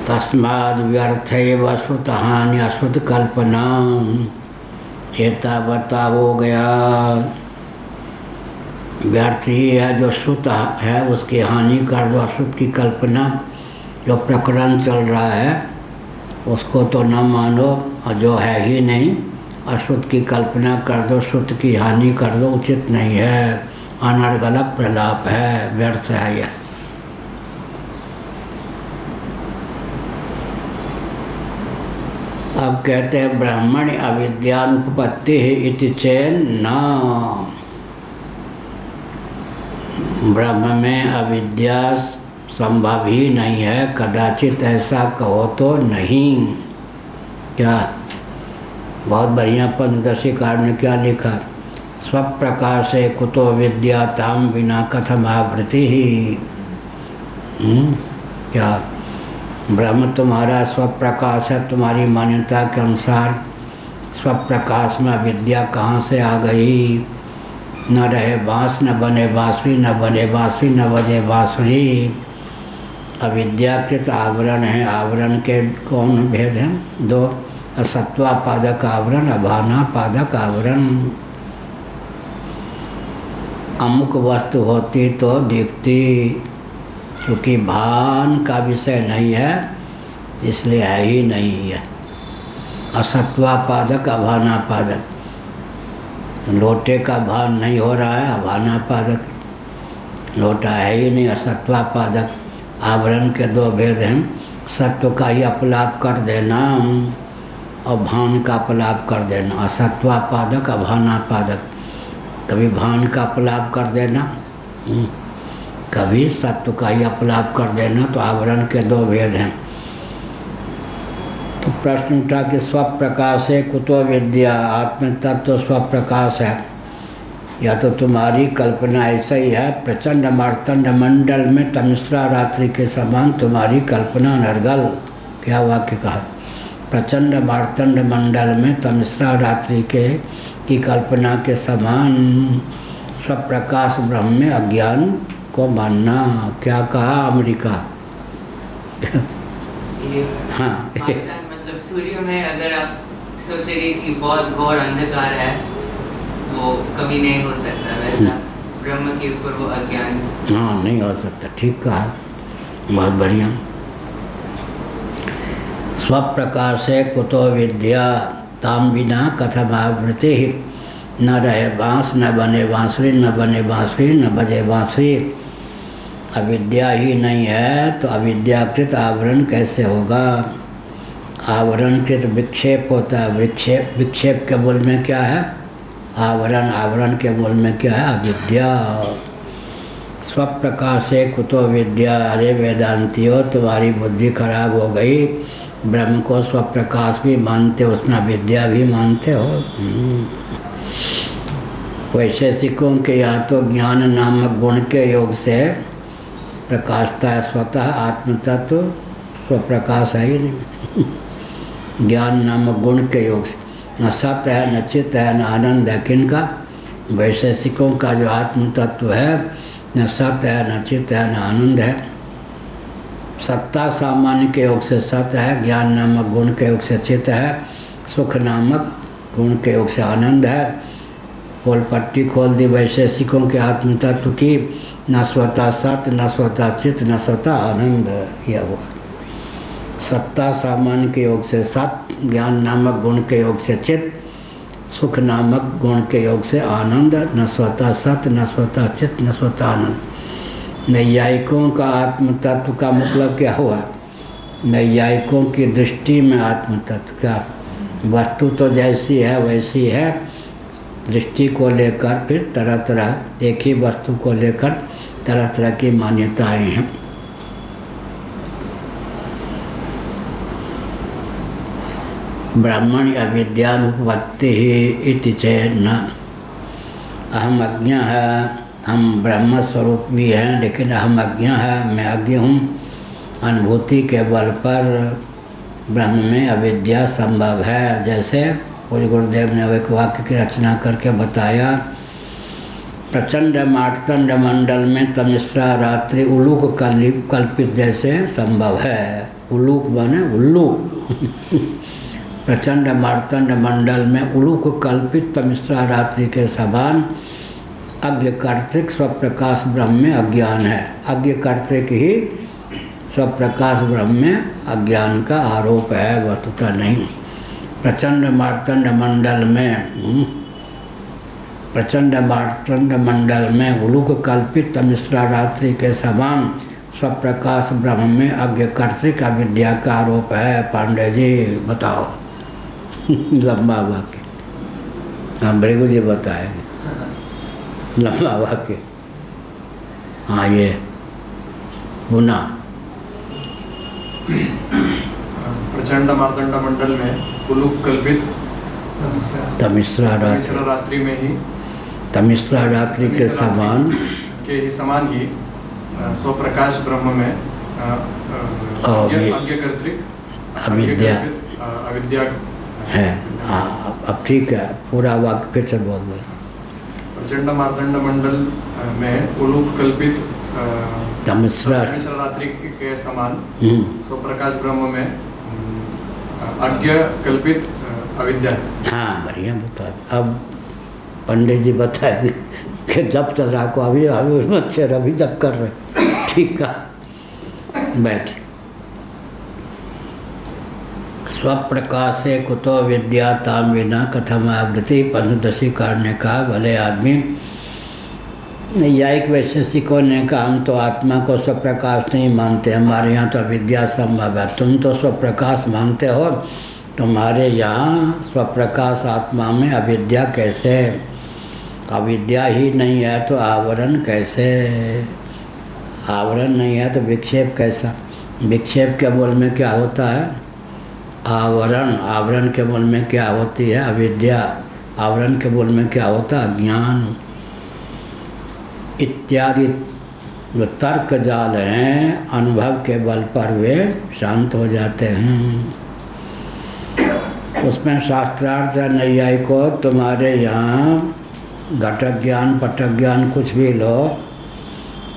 तस्माद् व्यर्थैव श्रुतहानि अश्रुत कल्पना। चेतावता हो गया, व्यर्थ ही है जो श्रुत है उसकी हानि कर दो। अश्रुत की कल्पना, जो प्रकरण चल रहा है उसको तो न मानो, और जो है ही नहीं अश्रुत की कल्पना कर दो, श्रुत की हानि कर दो, उचित नहीं है। अनर्गल प्रलाप है, व्यर्थ है यह। अब कहते हैं ब्राह्मण अविद्यानुपपत्ति इति चेन न। ब्रह्म में अविद्या संभव ही नहीं है, कदाचित ऐसा कहो तो नहीं। क्या बहुत बढ़िया पंचदशीकार ने क्या लिखा? स्वप्रकाशे कुतो विद्या ताम विना कथमावृत्ति। क्या ब्रह्म तुम्हारा स्वप्रकाश है, तुम्हारी मान्यता के अनुसार स्वप्रकाश में विद्या कहाँ से आ गई? न रहे बाँस न बने बाँसुरी, न बने बाँसुरी न बजे बाँसुरी। अविद्याकृत आवरण है। आवरण के कौन भेद हैं? दो, असत्वापादक आवरण, अभानापादक आवरण। अमुक वस्तु होती तो दिखती, क्योंकि भान का विषय नहीं है इसलिए है ही नहीं है। असत्वापादक, अभानापादक। लोटे का भान नहीं हो रहा है, अभानापादक। लोटा है ही नहीं, असत्वापादक। आवरण के दो भेद हैं, सत्व का ही अपलाप कर देना और भान का अपलाप कर देना। असत्वापादक, अभानापादक। कभी भान का अपलाप कर देना, कभी सत्व का ही अपलाप कर देना, तो आवरण के दो भेद हैं। तो प्रश्न उठा कि स्वप्रकाश है कुतो विद्या। आत्म तत्व स्वप्रकाश है, या तो तुम्हारी कल्पना ऐसा ही है। प्रचंड मार्तंड मंडल में तमिश्रा रात्रि के समान तुम्हारी कल्पना नरगल। क्या वाक्य कहा? प्रचंड मार्तंड मंडल में तमिश्रा रात्रि की कल्पना के समान स्वप्रकाश ब्रह्म में अज्ञान को मानना। क्या कहा अमेरिका? हाँ,
मतलब सूर्य में अगर आप सोचेंगे कि बहुत घोर अंधकार है, वो कभी नहीं हो सकता, वैसा ब्रह्म के ऊपर वो अज्ञान।
हाँ, नहीं हो सकता। ठीक कहा, बहुत बढ़िया। स्वप्रकाशे कुतो विद्या ताम बिना कथमावृत्ति। न रहे बाँस न बने बाँसुरी, न बने बाँसुरी न बजे बाँसुरी। अविद्या ही नहीं है तो अविद्याकृत आवरण कैसे होगा? आवरण कृत विक्षेप होता है। विक्षेप, विक्षेप के मूल में क्या है? आवरण। आवरण के मूल में क्या है? अविद्या। स्वप्रकाशे कुतो विद्या। अरे वेदांतियों, तुम्हारी बुद्धि खराब हो गई। ब्रह्म को स्वप्रकाश भी मानते हो, उसमें विद्या भी मानते हो। वैशेषिकों के यहाँ तो ज्ञान नामक गुण के योग से प्रकाशता है। स्वतः आत्म तत्व स्वप्रकाश है ही नहीं। ज्ञान नामक गुण के योग से न सत है, न चित्त है, न आनंद है। किनका? वैशेषिकों का जो आत्म तत्व है, न सत है, न चित्त है, न आनंद है। सत्ता सामान्य के योग से सत है, ज्ञान नामक गुण के योग से चित्त है, सुख नामक गुण के योग से आनंद है। खोल पट्टी खोल दी वैशेषिकों के आत्म तत्व की। न स्वतः सत, न स्वतः चित्त, न स्वतः आनंद। यह हुआ सत्ता सामान्य के योग से सत, ज्ञान नामक गुण के योग से चित्त, सुख नामक गुण के योग से आनंद। न स्वतः सत, न स्वतः चित्त, न स्वतः आनंद। नैयायिकों का आत्म तत्व का मतलब क्या हुआ? नैयायिकों की दृष्टि में आत्म तत्व क्या? वस्तु तो जैसी है वैसी है, दृष्टि को लेकर फिर तरह तरह, एक ही वस्तु को लेकर तरह तरह की मान्यताएं हैं। ब्राह्मण अविद्यानुपत्ति ही इति चेत् न। अहम अज्ञ है, हम ब्रह्म स्वरूप भी हैं, लेकिन अहम अज्ञ है, मैं अज्ञ हूँ। अनुभूति के बल पर ब्रह्म में अविद्या संभव है। जैसे पूज्य गुरुदेव ने एक वाक्य की रचना करके बताया, प्रचंड मार्तंड मंडल में तमिश्रा रात्रि उलूक कल्पित जैसे संभव है। उलूक बने उल्लू। प्रचंड मार्तंड मंडल में उलूक कल्पित तमिश्रा रात्रि के समान अज्ञ कर्तृक स्वप्रकाश ब्रह्म में अज्ञान है। अज्ञ कर्तृक ही स्वप्रकाश ब्रह्म में अज्ञान का आरोप है, वस्तुतः नहीं। प्रचंड मार्तंड मंडल में प्रचंड मार्तंड मंडल में उलूक कल्पित तमिश्रा रात्रि के समान स्वप्रकाश ब्रह्म में अज्ञ कर्तृक अविद्या का आरोप है। पांडे जी बताओ। लंबा वाक्य। हाँ, भृगु जी बताएंगे लंबा वाक्य। हाँ, ये पुना
प्रचंड मार्तंड मंडल में उलूक कल्पित
तमिश्रा
रात्रि में ही
तमिश्रा रात्रि के समान
ही स्वप्रकाश ब्रह्म में अज्ञ कर्तृक अविद्या
है। हाँ, अब ठीक है, पूरा वाक्य फिर से बोल दो।
प्रचंड मार्तंड मंडल में उलूक कल्पित
तमिश्रा
रात्रि के समान स्वप्रकाश ब्रह्म में अज्ञ कल्पित अविद्या। हाँ,
बढ़िया बता। अब पंडित जी बताए कि जब तक राको अभी उसमें अच्छे अभी जब कर रहे। ठीक है, बैठ। स्वप्रकाशे कुतो विद्या ताम विना कथम आवृत्ति। पंचदशी कार ने कहा, भले आदमी। नैयायिक वैशेषिकों ने कहा, हम तो आत्मा को स्वप्रकाश नहीं मानते, हमारे यहाँ तो अविद्या संभव है। तुम तो स्वप्रकाश मानते हो, तुम्हारे यहाँ स्वप्रकाश आत्मा में अविद्या कैसे? अविद्या ही नहीं है तो आवरण कैसे? आवरण नहीं है तो विक्षेप कैसा? विक्षेप के मूल में क्या होता है? आवरण। आवरण के मूल में क्या होती है? अविद्या। आवरण के मूल में क्या होता है? अज्ञान इत्यादि जो तर्क जाल हैं, अनुभव के बल पर वे शांत हो जाते हैं। उसमें शास्त्रार्थ है नैयायिकों, तुम्हारे यहाँ घटक ज्ञान पटक ज्ञान कुछ भी लो,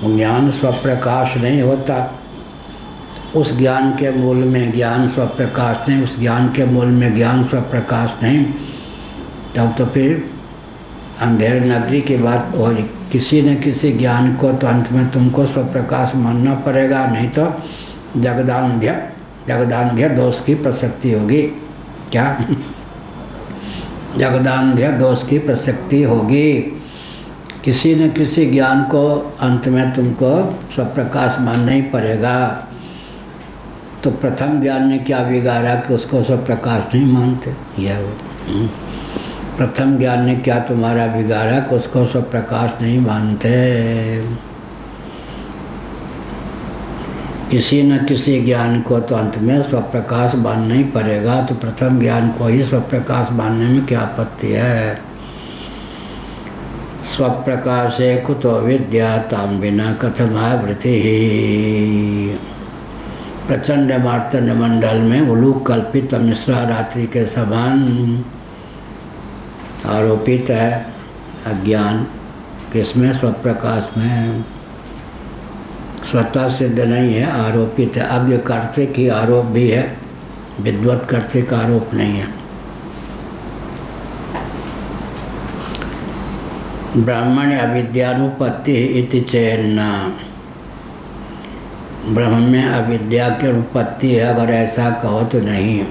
ज्ञान स्वप्रकाश नहीं होता। उस ज्ञान के मूल में ज्ञान स्वप्रकाश नहीं, उस ज्ञान के मूल में ज्ञान स्वप्रकाश नहीं, तब तो फिर अंधेर नगरी की बात हो। किसी न किसी ज्ञान को तो अंत में तुमको स्वप्रकाश मानना पड़ेगा, नहीं तो जगदांध्य दोष की प्रसक्ति होगी। क्या? जगदांध्य दोष की प्रसक्ति होगी। किसी न किसी ज्ञान को अंत में तुमको स्वप्रकाश मानना ही पड़ेगा। तो प्रथम ज्ञान ने क्या बिगाड़ा कि उसको सब प्रकाश नहीं मानते। यह वो प्रथम ज्ञान ने क्या तुम्हारा बिगाड़ा कि उसको सब प्रकाश नहीं मानते। किसी न किसी ज्ञान को तो अंत में स्वप्रकाश मानना ही पड़ेगा, तो प्रथम ज्ञान को ही स्वप्रकाश मानने में क्या आपत्ति है। स्वप्रकाशे कुतो विद्या ताम बिना कथमावृत्ति। प्रचंड मार्तंड मंडल में उलूक कल्पित मिश्रा रात्रि के समान आरोपित है अज्ञान। किसमें? स्वप्रकाश में। स्वतः सिद्ध नहीं है, आरोपित है। अज्ञ कर्ते की आरोप भी है, विद्वत कर्ते का आरोप नहीं है। ब्राह्मण अविद्यानुपत्ति इति चेन्न। ब्रह्म में अविद्या की उत्पत्ति है, अगर ऐसा कहो तो नहीं।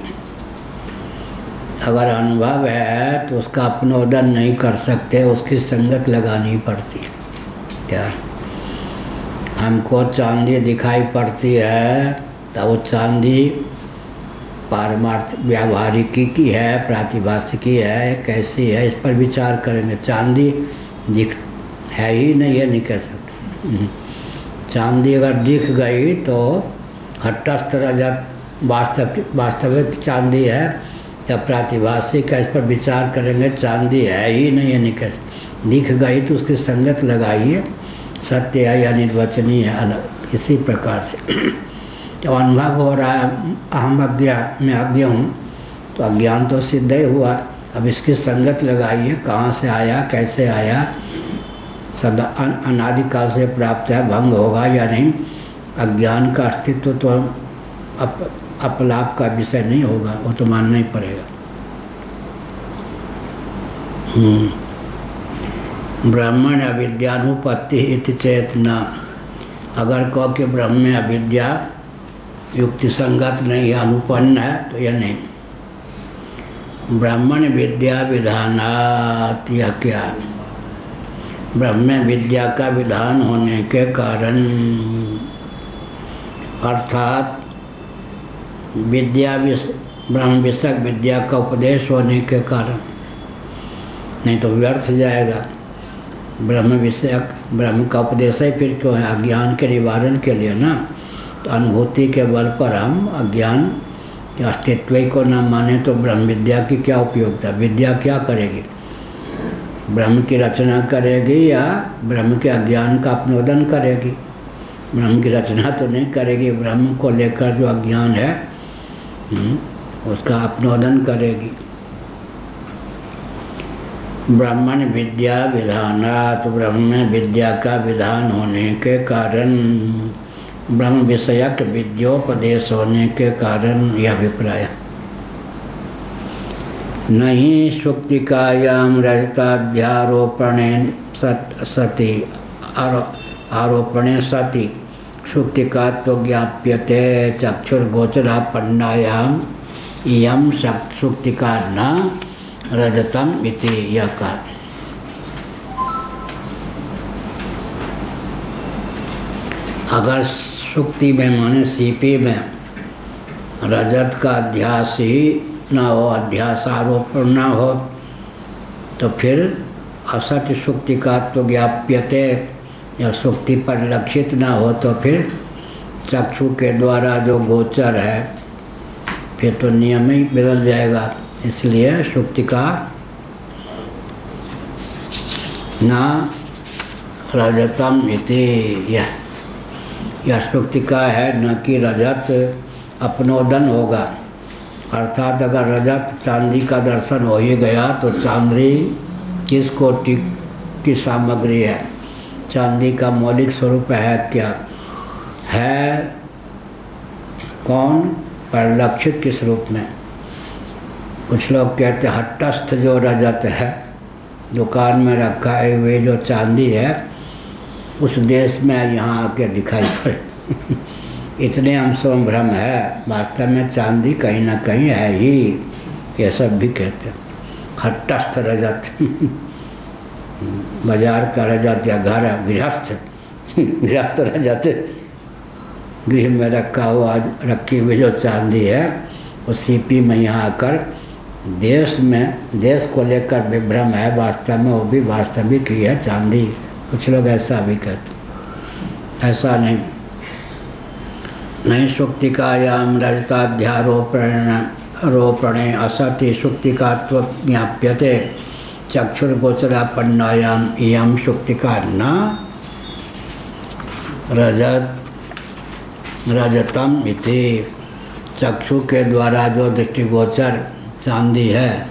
अगर अनुभव है तो उसका अपनोदन नहीं कर सकते, उसकी संगत लगानी पड़ती है। क्या हमको चांदी दिखाई पड़ती है तो वो चांदी पारमार्थ व्यावहारिकी की है, प्रातिभाषिकी है, कैसी है, इस पर विचार करेंगे। चांदी दिख है ही नहीं, है नहीं कह सकते। चांदी अगर दिख गई तो हटस्थ रजत वास्तविक चांदी है या प्रातिभाषिक है, इस पर विचार करेंगे। चांदी है ही नहीं, है नहीं कह सकते। दिख गई तो उसकी संगत लगाइए, सत्य है या निर्वचनीय है, अलग। इसी प्रकार से जब अनुभव हो रहा है अहम अज्ञा, मैं अज्ञ हूँ, तो अज्ञान तो सिद्ध ही हुआ। अब इसकी संगत लगाइए, कहाँ से आया, कैसे आया, सदा अनादिकाल से प्राप्त है, भंग होगा या नहीं। अज्ञान का अस्तित्व तो अपलाप का विषय नहीं होगा, वो तो मानना ही पड़ेगा। ब्राह्मण अविद्यानुपत्ति इति चेतना। अगर कहो कि ब्रह्म में अविद्या युक्ति संगत नहीं है, अनुपन्न है, तो यह नहीं। ब्राह्मण विद्या विधानात्, यह क्या? ब्रह्म में विद्या का विधान होने के कारण, अर्थात विद्या ब्रह्म विषयक विद्या का उपदेश होने के कारण, नहीं तो व्यर्थ जाएगा। ब्रह्म विषयक ब्रह्म का उपदेश ही फिर क्यों है? अज्ञान के निवारण के लिए ना। तो अनुभूति के बल पर हम अज्ञान अस्तित्व को न माने तो ब्रह्म विद्या की क्या उपयोगिता? विद्या क्या करेगी? ब्रह्म की रचना करेगी या ब्रह्म के अज्ञान का अपनोदन करेगी? ब्रह्म की रचना तो नहीं करेगी, ब्रह्म को लेकर जो अज्ञान है उसका अपनोदन करेगी। ब्राह्मण विद्या विधानात्, ब्रह्म में विद्या का विधान होने के कारण, ब्रह्म विषयक विद्योपदेश होने के कारण, यह अभिप्राय। नहीं सुक्तिकायाम रजताध्यारोपणे सति आरोपणे सति सुक्तिका तो ज्ञाप्यते चक्षुर्गोचरापन्नायाम इयम सुक्तिका न रजतम इति। यह कहा अगर सुक्ति में माने सीपी में रजत का अध्यास ही न हो, अध्यास आरोपण न हो, तो फिर असत्य सुक्ति का तो ज्ञाप्यते, या सुक्ति पर लक्षित न हो तो फिर चक्षु के द्वारा जो गोचर है फिर तो नियम ही बदल जाएगा। इसलिए सुक्ति का न रजतम इति, यह सुक्ति का है, न कि रजत अपनोदन होगा। अर्थात अगर रजत चांदी का दर्शन हो ही गया तो चांदी किस कोटि की सामग्री है? चांदी का मौलिक स्वरूप है क्या? है कौन? परिलक्षित किस रूप में? कुछ लोग कहते हैं हट्टस्थ जो रजत है, दुकान में रखा है वे जो चांदी है, उस देश में यहाँ आके दिखाई पड़े। इतने अंशों में भ्रम है, वास्तव में चांदी कहीं ना कहीं है ही, ये सब भी कहते हैं। हट्टस्थ रजत बाजार का रजत या घर गृहस्थ रजत गृह में रखी हुई जो चांदी है वो सीपी में यहाँ आकर देश को लेकर विभ्रम है, वास्तव में वो भी वास्तविक ही है चांदी। कुछ लोग ऐसा भी कहते, ऐसा नहीं सुक्तिकायाम रजताध्यारोपणे असति सुक्तिकात्व ज्ञाप्यते चक्षुर्गोचरापन्नायाम इयम सुक्तिका न रजतम इति। चक्षु के द्वारा जो दृष्टिगोचर चांदी है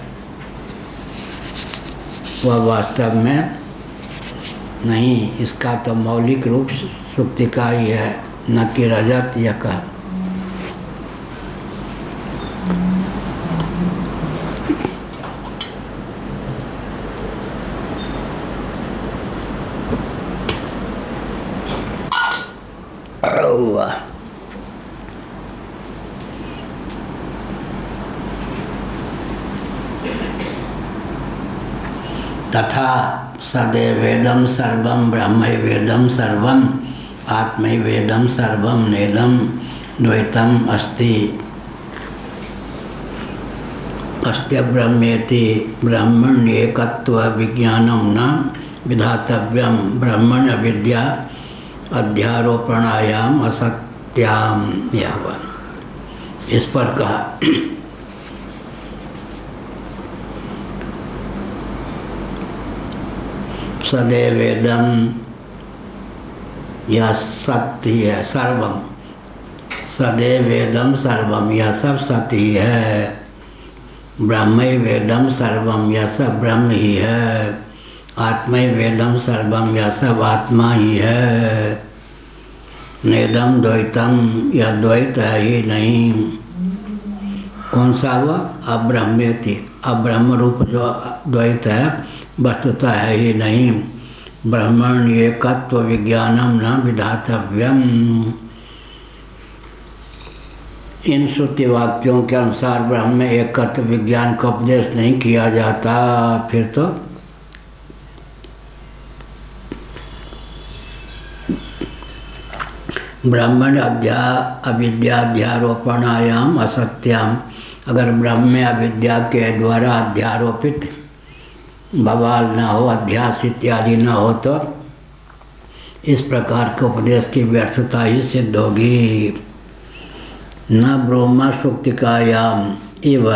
वह वास्तव में नहीं, इसका तो मौलिक रूप सुक्तिका ही है, न कि रजत या का। तथा सदैवेदं सर्वं ब्रह्मैवेदं सर्वं आत्मैवेदं सर्वं नेदं द्वैतम् अस्ति। अस्त्यब्रह्मेति ब्रह्मण्येकत्व विज्ञानं न विधातव्यं ब्रह्मण्य अविद्या अध्यारोपणायाम असत्याम। यह इस पर कहा सदैवेदम यह सत्य है, सर्वम सदैवेदम सर्वम यह सब सत्य ही है, ब्रह्मैवेदम सर्वम यह सब ब्रह्म ही है, आत्मैवेदम सर्वम यह सब आत्मा ही है, नेदम द्वैतम यह द्वैत है ही नहीं। कौन सा हुआ? अब्रह्मेति, अब्रह्म रूप जो द्वैत है वस्तुतः है ही नहीं। ब्रह्मण एकत्व विज्ञानम न विधातव्यम। इन श्रुति वाक्यों के अनुसार ब्रह्म में एकत्व विज्ञान का उपदेश नहीं किया जाता। फिर तो ब्रह्मण अविद्याध्यारोपणायाम असत्याम। अगर ब्रह्म में अविद्या के द्वारा अध्यारोपित बवाल न हो, अध्यास इत्यादि न हो तो इस प्रकार के उपदेश की व्यर्थता ही सिद्ध होगी। न ब्रह्म सुक्तिकायाम इव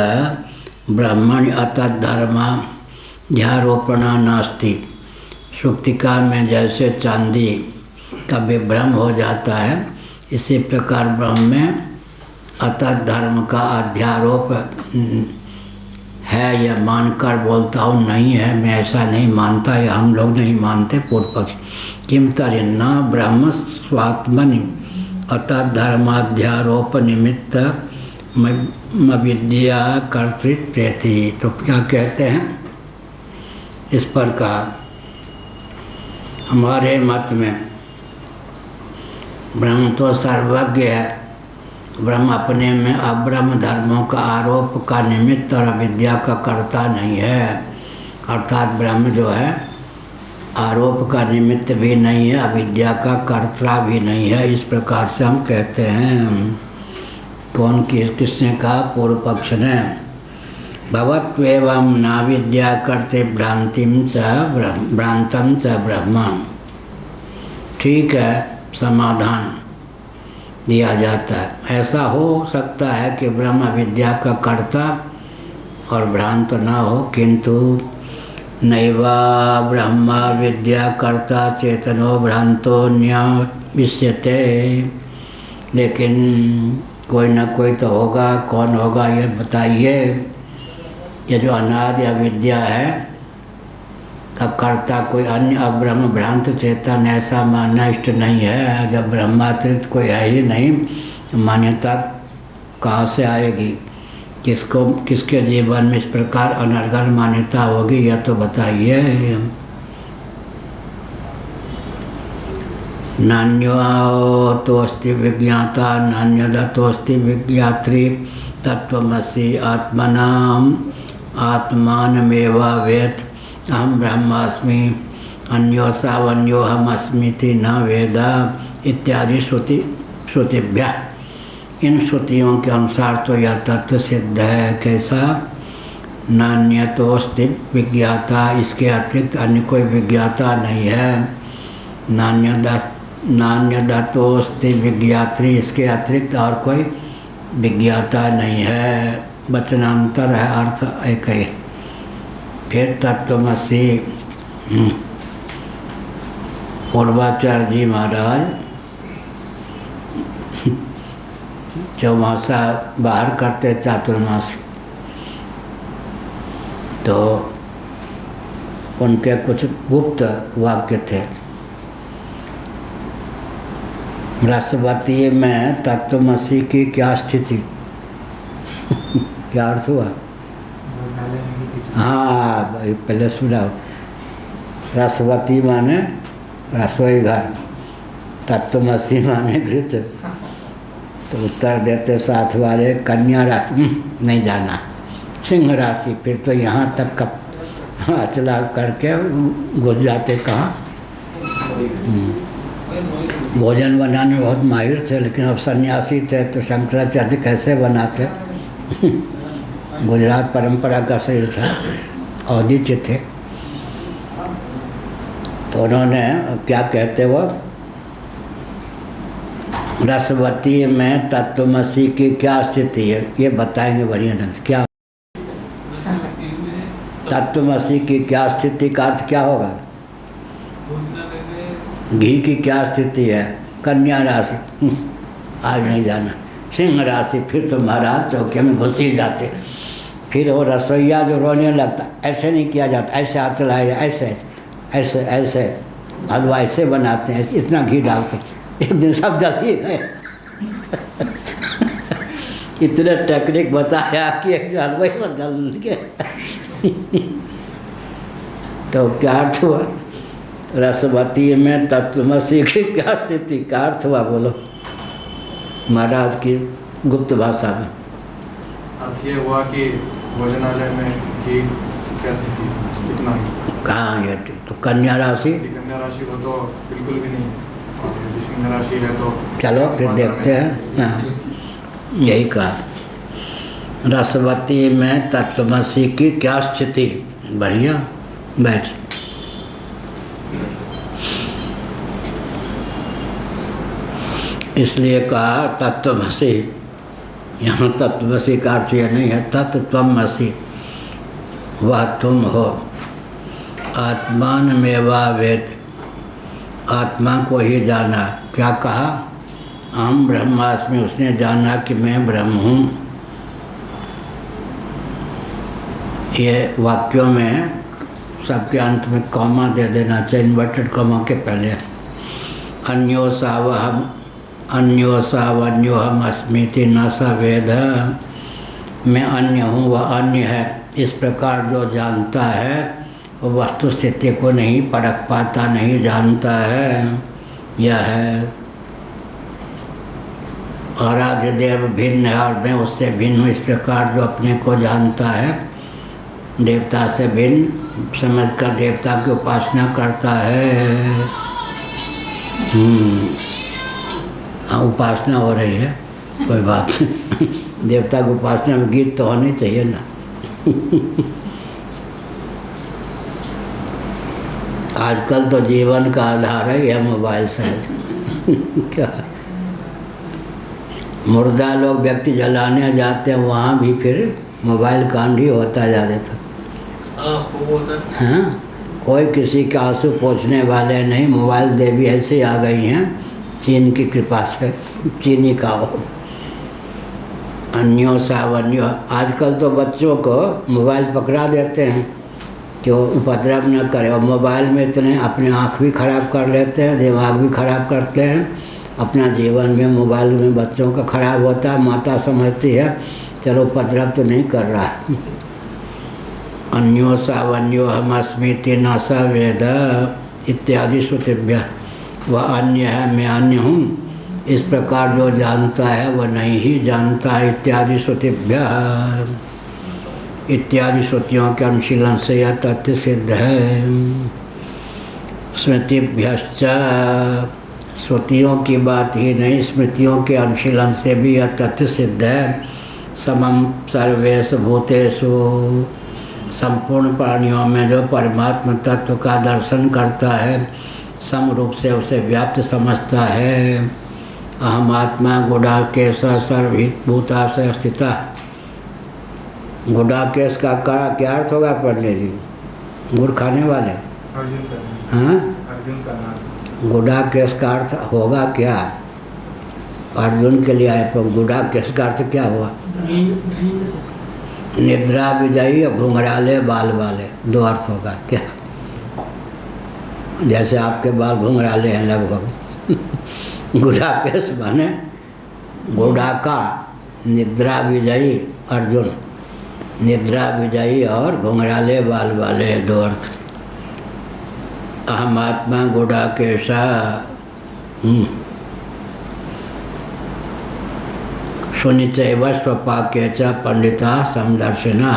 ब्रह्मण्य अतद्धर्माध्यारोपणा नास्ति। सुक्तिका में जैसे चांदी का विभ्रम हो जाता है, इसी प्रकार ब्रह्म में अतद्धर्म का अध्यारोप है, यह मानकर बोलता हूँ नहीं है, मैं ऐसा नहीं मानता, या हम लोग नहीं मानते। पूर्व पक्ष किम तरिन्ना ब्रह्म स्वात्मनि अतद्धर्माध्यारोप निमित्त विद्या कर्तृत्वेति। तो क्या कहते हैं इस पर कहा, हमारे मत में ब्रह्म तो सर्वज्ञ है, ब्रह्म अपने में अब्रह्म धर्मों का आरोप का निमित्त और अविद्या का कर्ता नहीं है। अर्थात ब्रह्म जो है आरोप का निमित्त भी नहीं है, अविद्या का कर्ता भी नहीं है। इस प्रकार से हम कहते हैं। कौन किसने कहा? पूर्व पक्ष ने। भवत्वेवं नाविद्या करते भ्रांतिम च भ्रांतम च ब्रह्म। ठीक है, समाधान दिया जाता है। ऐसा हो सकता है कि ब्रह्म विद्या का कर्ता और भ्रांत न हो, किंतु नैवा ब्रह्मा विद्या कर्ता चेतनो भ्रांतो न्याविष्यते। लेकिन कोई न कोई तो होगा, कौन होगा ये बताइए। ये जो अनादि अविद्या है का कर्ता कोई अन्य अब्रह्म भ्रांत चेतन, ऐसा मानना इष्ट नहीं है। जब ब्रह्मातिरिक्त कोई है ही नहीं, मान्यता कहाँ से आएगी? किसके जीवन में इस प्रकार अनर्गल मान्यता होगी, यह तो बताइए। नान्योतोस्ति विज्ञाता नान्यदतोस्ति विज्ञात्री तत्वमसि आत्मनाम आत्मानमेवा वेद अहम ब्रह्मास्मि अन्योसावन्योहमस्मीति न वेद इत्यादि श्रुति श्रुतिभ्य, इन श्रुतियों के अनुसार तो यह तत्व सिद्ध है। कैसा? नान्यतोस्ति विज्ञाता, इसके अतिरिक्त अन्य कोई विज्ञाता नहीं है। नान्यदतोस्ति विज्ञात्री, इसके अतिरिक्त और कोई विज्ञाता नहीं है। वचनांतर है, अर्थ एक ही। फिर तत्वमसि, पूर्वाचार्य जी महाराज चौमासा बाहर करते चातुर्मास, तो उनके कुछ गुप्त वाक्य थे। रसवती में तत्वमसि की क्या स्थिति क्या अर्थ हुआ? हाँ पहले सुना। रसवती माने रसोई घर, तत्वमसि माने घृत। तो उत्तर देते साथ वाले कन्या राशि नहीं जाना, सिंह राशि। फिर तो यहाँ तक का अचला करके घुस जाते। कहाँ? भोजन बनाने में बहुत माहिर थे, लेकिन अब सन्यासी थे तो शंकराचार्य कैसे बनाते? गुजरात परंपरा का शरीर था, औदित्य थे। तो उन्होंने क्या कहते वो, रसवती में तत्वमसि की क्या स्थिति है ये बताएंगे बढ़िया ढंग से। क्या तत्वमसि की क्या स्थिति का अर्थ क्या होगा? घी की क्या स्थिति है? कन्या राशि आज नहीं जाना। सिंह राशि फिर तो महाराज चौके में घुस ही जाते। फिर वो रसोईया जो रोने लगता, ऐसे नहीं किया जाता, ऐसे हाथ लाया, ऐसे ऐसे ऐसे हलवा ऐसे बनाते हैं, इतना घी डालते। एक दिन सब जल ही गए। इतने टेक्निक बताया कि एक हलवा ही सब जल गए। तो क्या अर्थ हुआ? रसवती में तत्वमसि की क्या स्थिति का अर्थ हुआ? बोलो महाराज की गुप्त भाषा में।
अर्थ ये हुआ कि भोजनालय में घी क्या स्थिति, कितना?
कहाँ ये? तो कन्या राशि,
कन्या राशि हो तो बिल्कुल भी नहीं, और यदि सिंह राशि है तो
चलो फिर देखते हैं। हाँ यही कहा, रसवती में तत्वमसि की क्या स्थिति। बढ़िया, बैठ। इसलिए कहा तत्वमसि। यहाँ तत्वमसि का अर्थ यह नहीं है तत्त्वमसि, वह तुम हो। आत्मानमेवा वेद, आत्मा को ही जाना। क्या कहा? अहम ब्रह्मास्मि, उसने जाना कि मैं ब्रह्म हूँ। ये वाक्यों में सबके अंत में कॉमा दे देना चाहिए, इन्वर्टेड कॉमा के पहले। अन्योसावन्योहम अस्मीति न स वेद, मैं अन्य हूँ वह अन्य है। इस प्रकार जो जानता है वो वस्तु स्थिति को नहीं परख पाता, नहीं जानता है। यह है आराध्य देव भिन्न है और मैं उससे भिन्न हूँ। इस प्रकार जो अपने को जानता है, देवता से भिन्न समझकर देवता की उपासना करता है। हाँ उपासना हो रही है, कोई बात नहीं। देवता की उपासना में गीत तो होने चाहिए ना। आजकल तो जीवन का आधार है यह मोबाइल से। क्या मुर्दा लोग व्यक्ति जलाने जाते हैं, वहाँ भी फिर मोबाइल कांड ही होता जा रहा था। हाँ कोई किसी के आंसू पोंछने वाले नहीं। मोबाइल देवी ऐसे आ गई हैं चीन की कृपा से, चीनी का हो। अन्यो सावन्यो, आजकल तो बच्चों को मोबाइल पकड़ा देते हैं कि वो उपद्रव न करे, और मोबाइल में इतने अपने आँख भी खराब कर लेते हैं, दिमाग भी खराब करते हैं। अपना जीवन में मोबाइल में बच्चों का खराब होता है। माता समझती है चलो उपद्रव तो नहीं कर रहा है। अन्यो सावन्यो हम अस्मीति न स वेद इत्यादि श्रुतिभ्य, वह अन्य है मैं अन्य हूँ। इस प्रकार जो जानता है वह नहीं ही जानता। इत्यादि श्रुतिभ्य, इत्यादि श्रुतियों के अनुशीलन से यह तथ्य सिद्ध है। स्मृतिभ्यश्च, श्रुतियों की बात ही नहीं, स्मृतियों के अनुशीलन से भी यह तथ्य सिद्ध है। समम सर्वेषु भूतेषु, संपूर्ण प्राणियों में जो परमात्मा तत्व का दर्शन करता है, सम रूप से उसे व्याप्त समझता है। अहम आत्मा गुडाकेश सर्वहित भूताशय स्थिता। गुडाकेश का क्या अर्थ होगा पंडित जी? गुड़ खाने वाले? हाँ,
अर्जुन का नाम।
गुडाकेश का अर्थ होगा क्या? अर्जुन के लिए आए, पर गुडाकेश का अर्थ क्या हुआ? निद्रा विजयी और घुंघराले बाल वाले, दो अर्थ होगा क्या? जैसे आपके बाल घुंघराले हैं लगभग। गुडाकेश माने गुडाका, निद्रा विजयी अर्जुन, निद्रा विजयी और घुंघराले बाल वाले, दो अर्थ। अहम आत्मा गुडाकेशा। सुनिचैव स्वपाक्य च पंडिता समदर्शिना।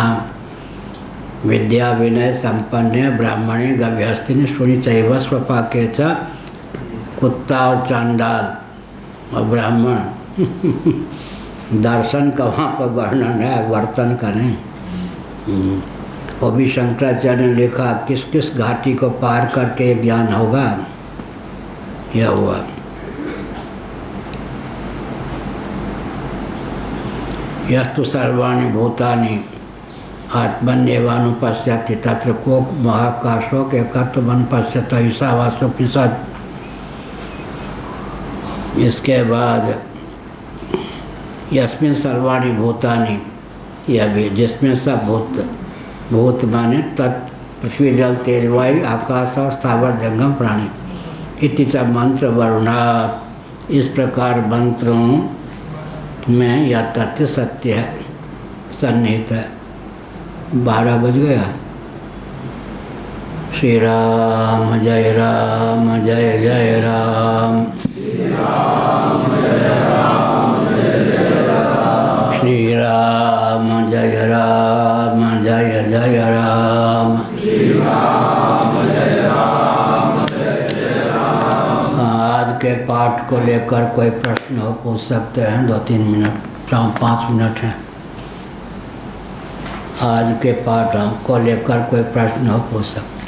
विद्या विनय संपन्न ब्राह्मणे गव्यस्तिनि सुनिचैव स्वपाक्य च। कुत्ता और चांडाल और ब्राह्मण। दर्शन का वहाँ पर वर्णन है, वर्तन का नहीं। वो भी शंकराचार्य ने लिखा, किस किस घाटी को पार करके ज्ञान होगा, यह हुआ। यस्तु सर्वाणि भूतानि आत्मन्येवानुपश्यति तत्र को महाकाशो के एकत्वमनुपश्यत ईशावास्योपनिषद। इसके बाद यस्मिन् सर्वाणि भूतानि, यह भी जिसमें सब भूत, भूत माने तत् पृथ्वी जल तेज वायु आकाश और स्थावर जंगम प्राणी। इति च मंत्र वर्णात्। इस प्रकार मंत्रों में यह तथ्य सत्य है, सन्निहित है। 12 बज गया। श्री राम जय राम, जय जय राम। श्री राम जय राम, जय जय राम। आज के पाठ को लेकर कोई प्रश्न हो पूछ सकते हैं, 2-3 मिनट, 5 मिनट हैं। आज के पाठ को लेकर कोई प्रश्न हो पूछ सकते हैं।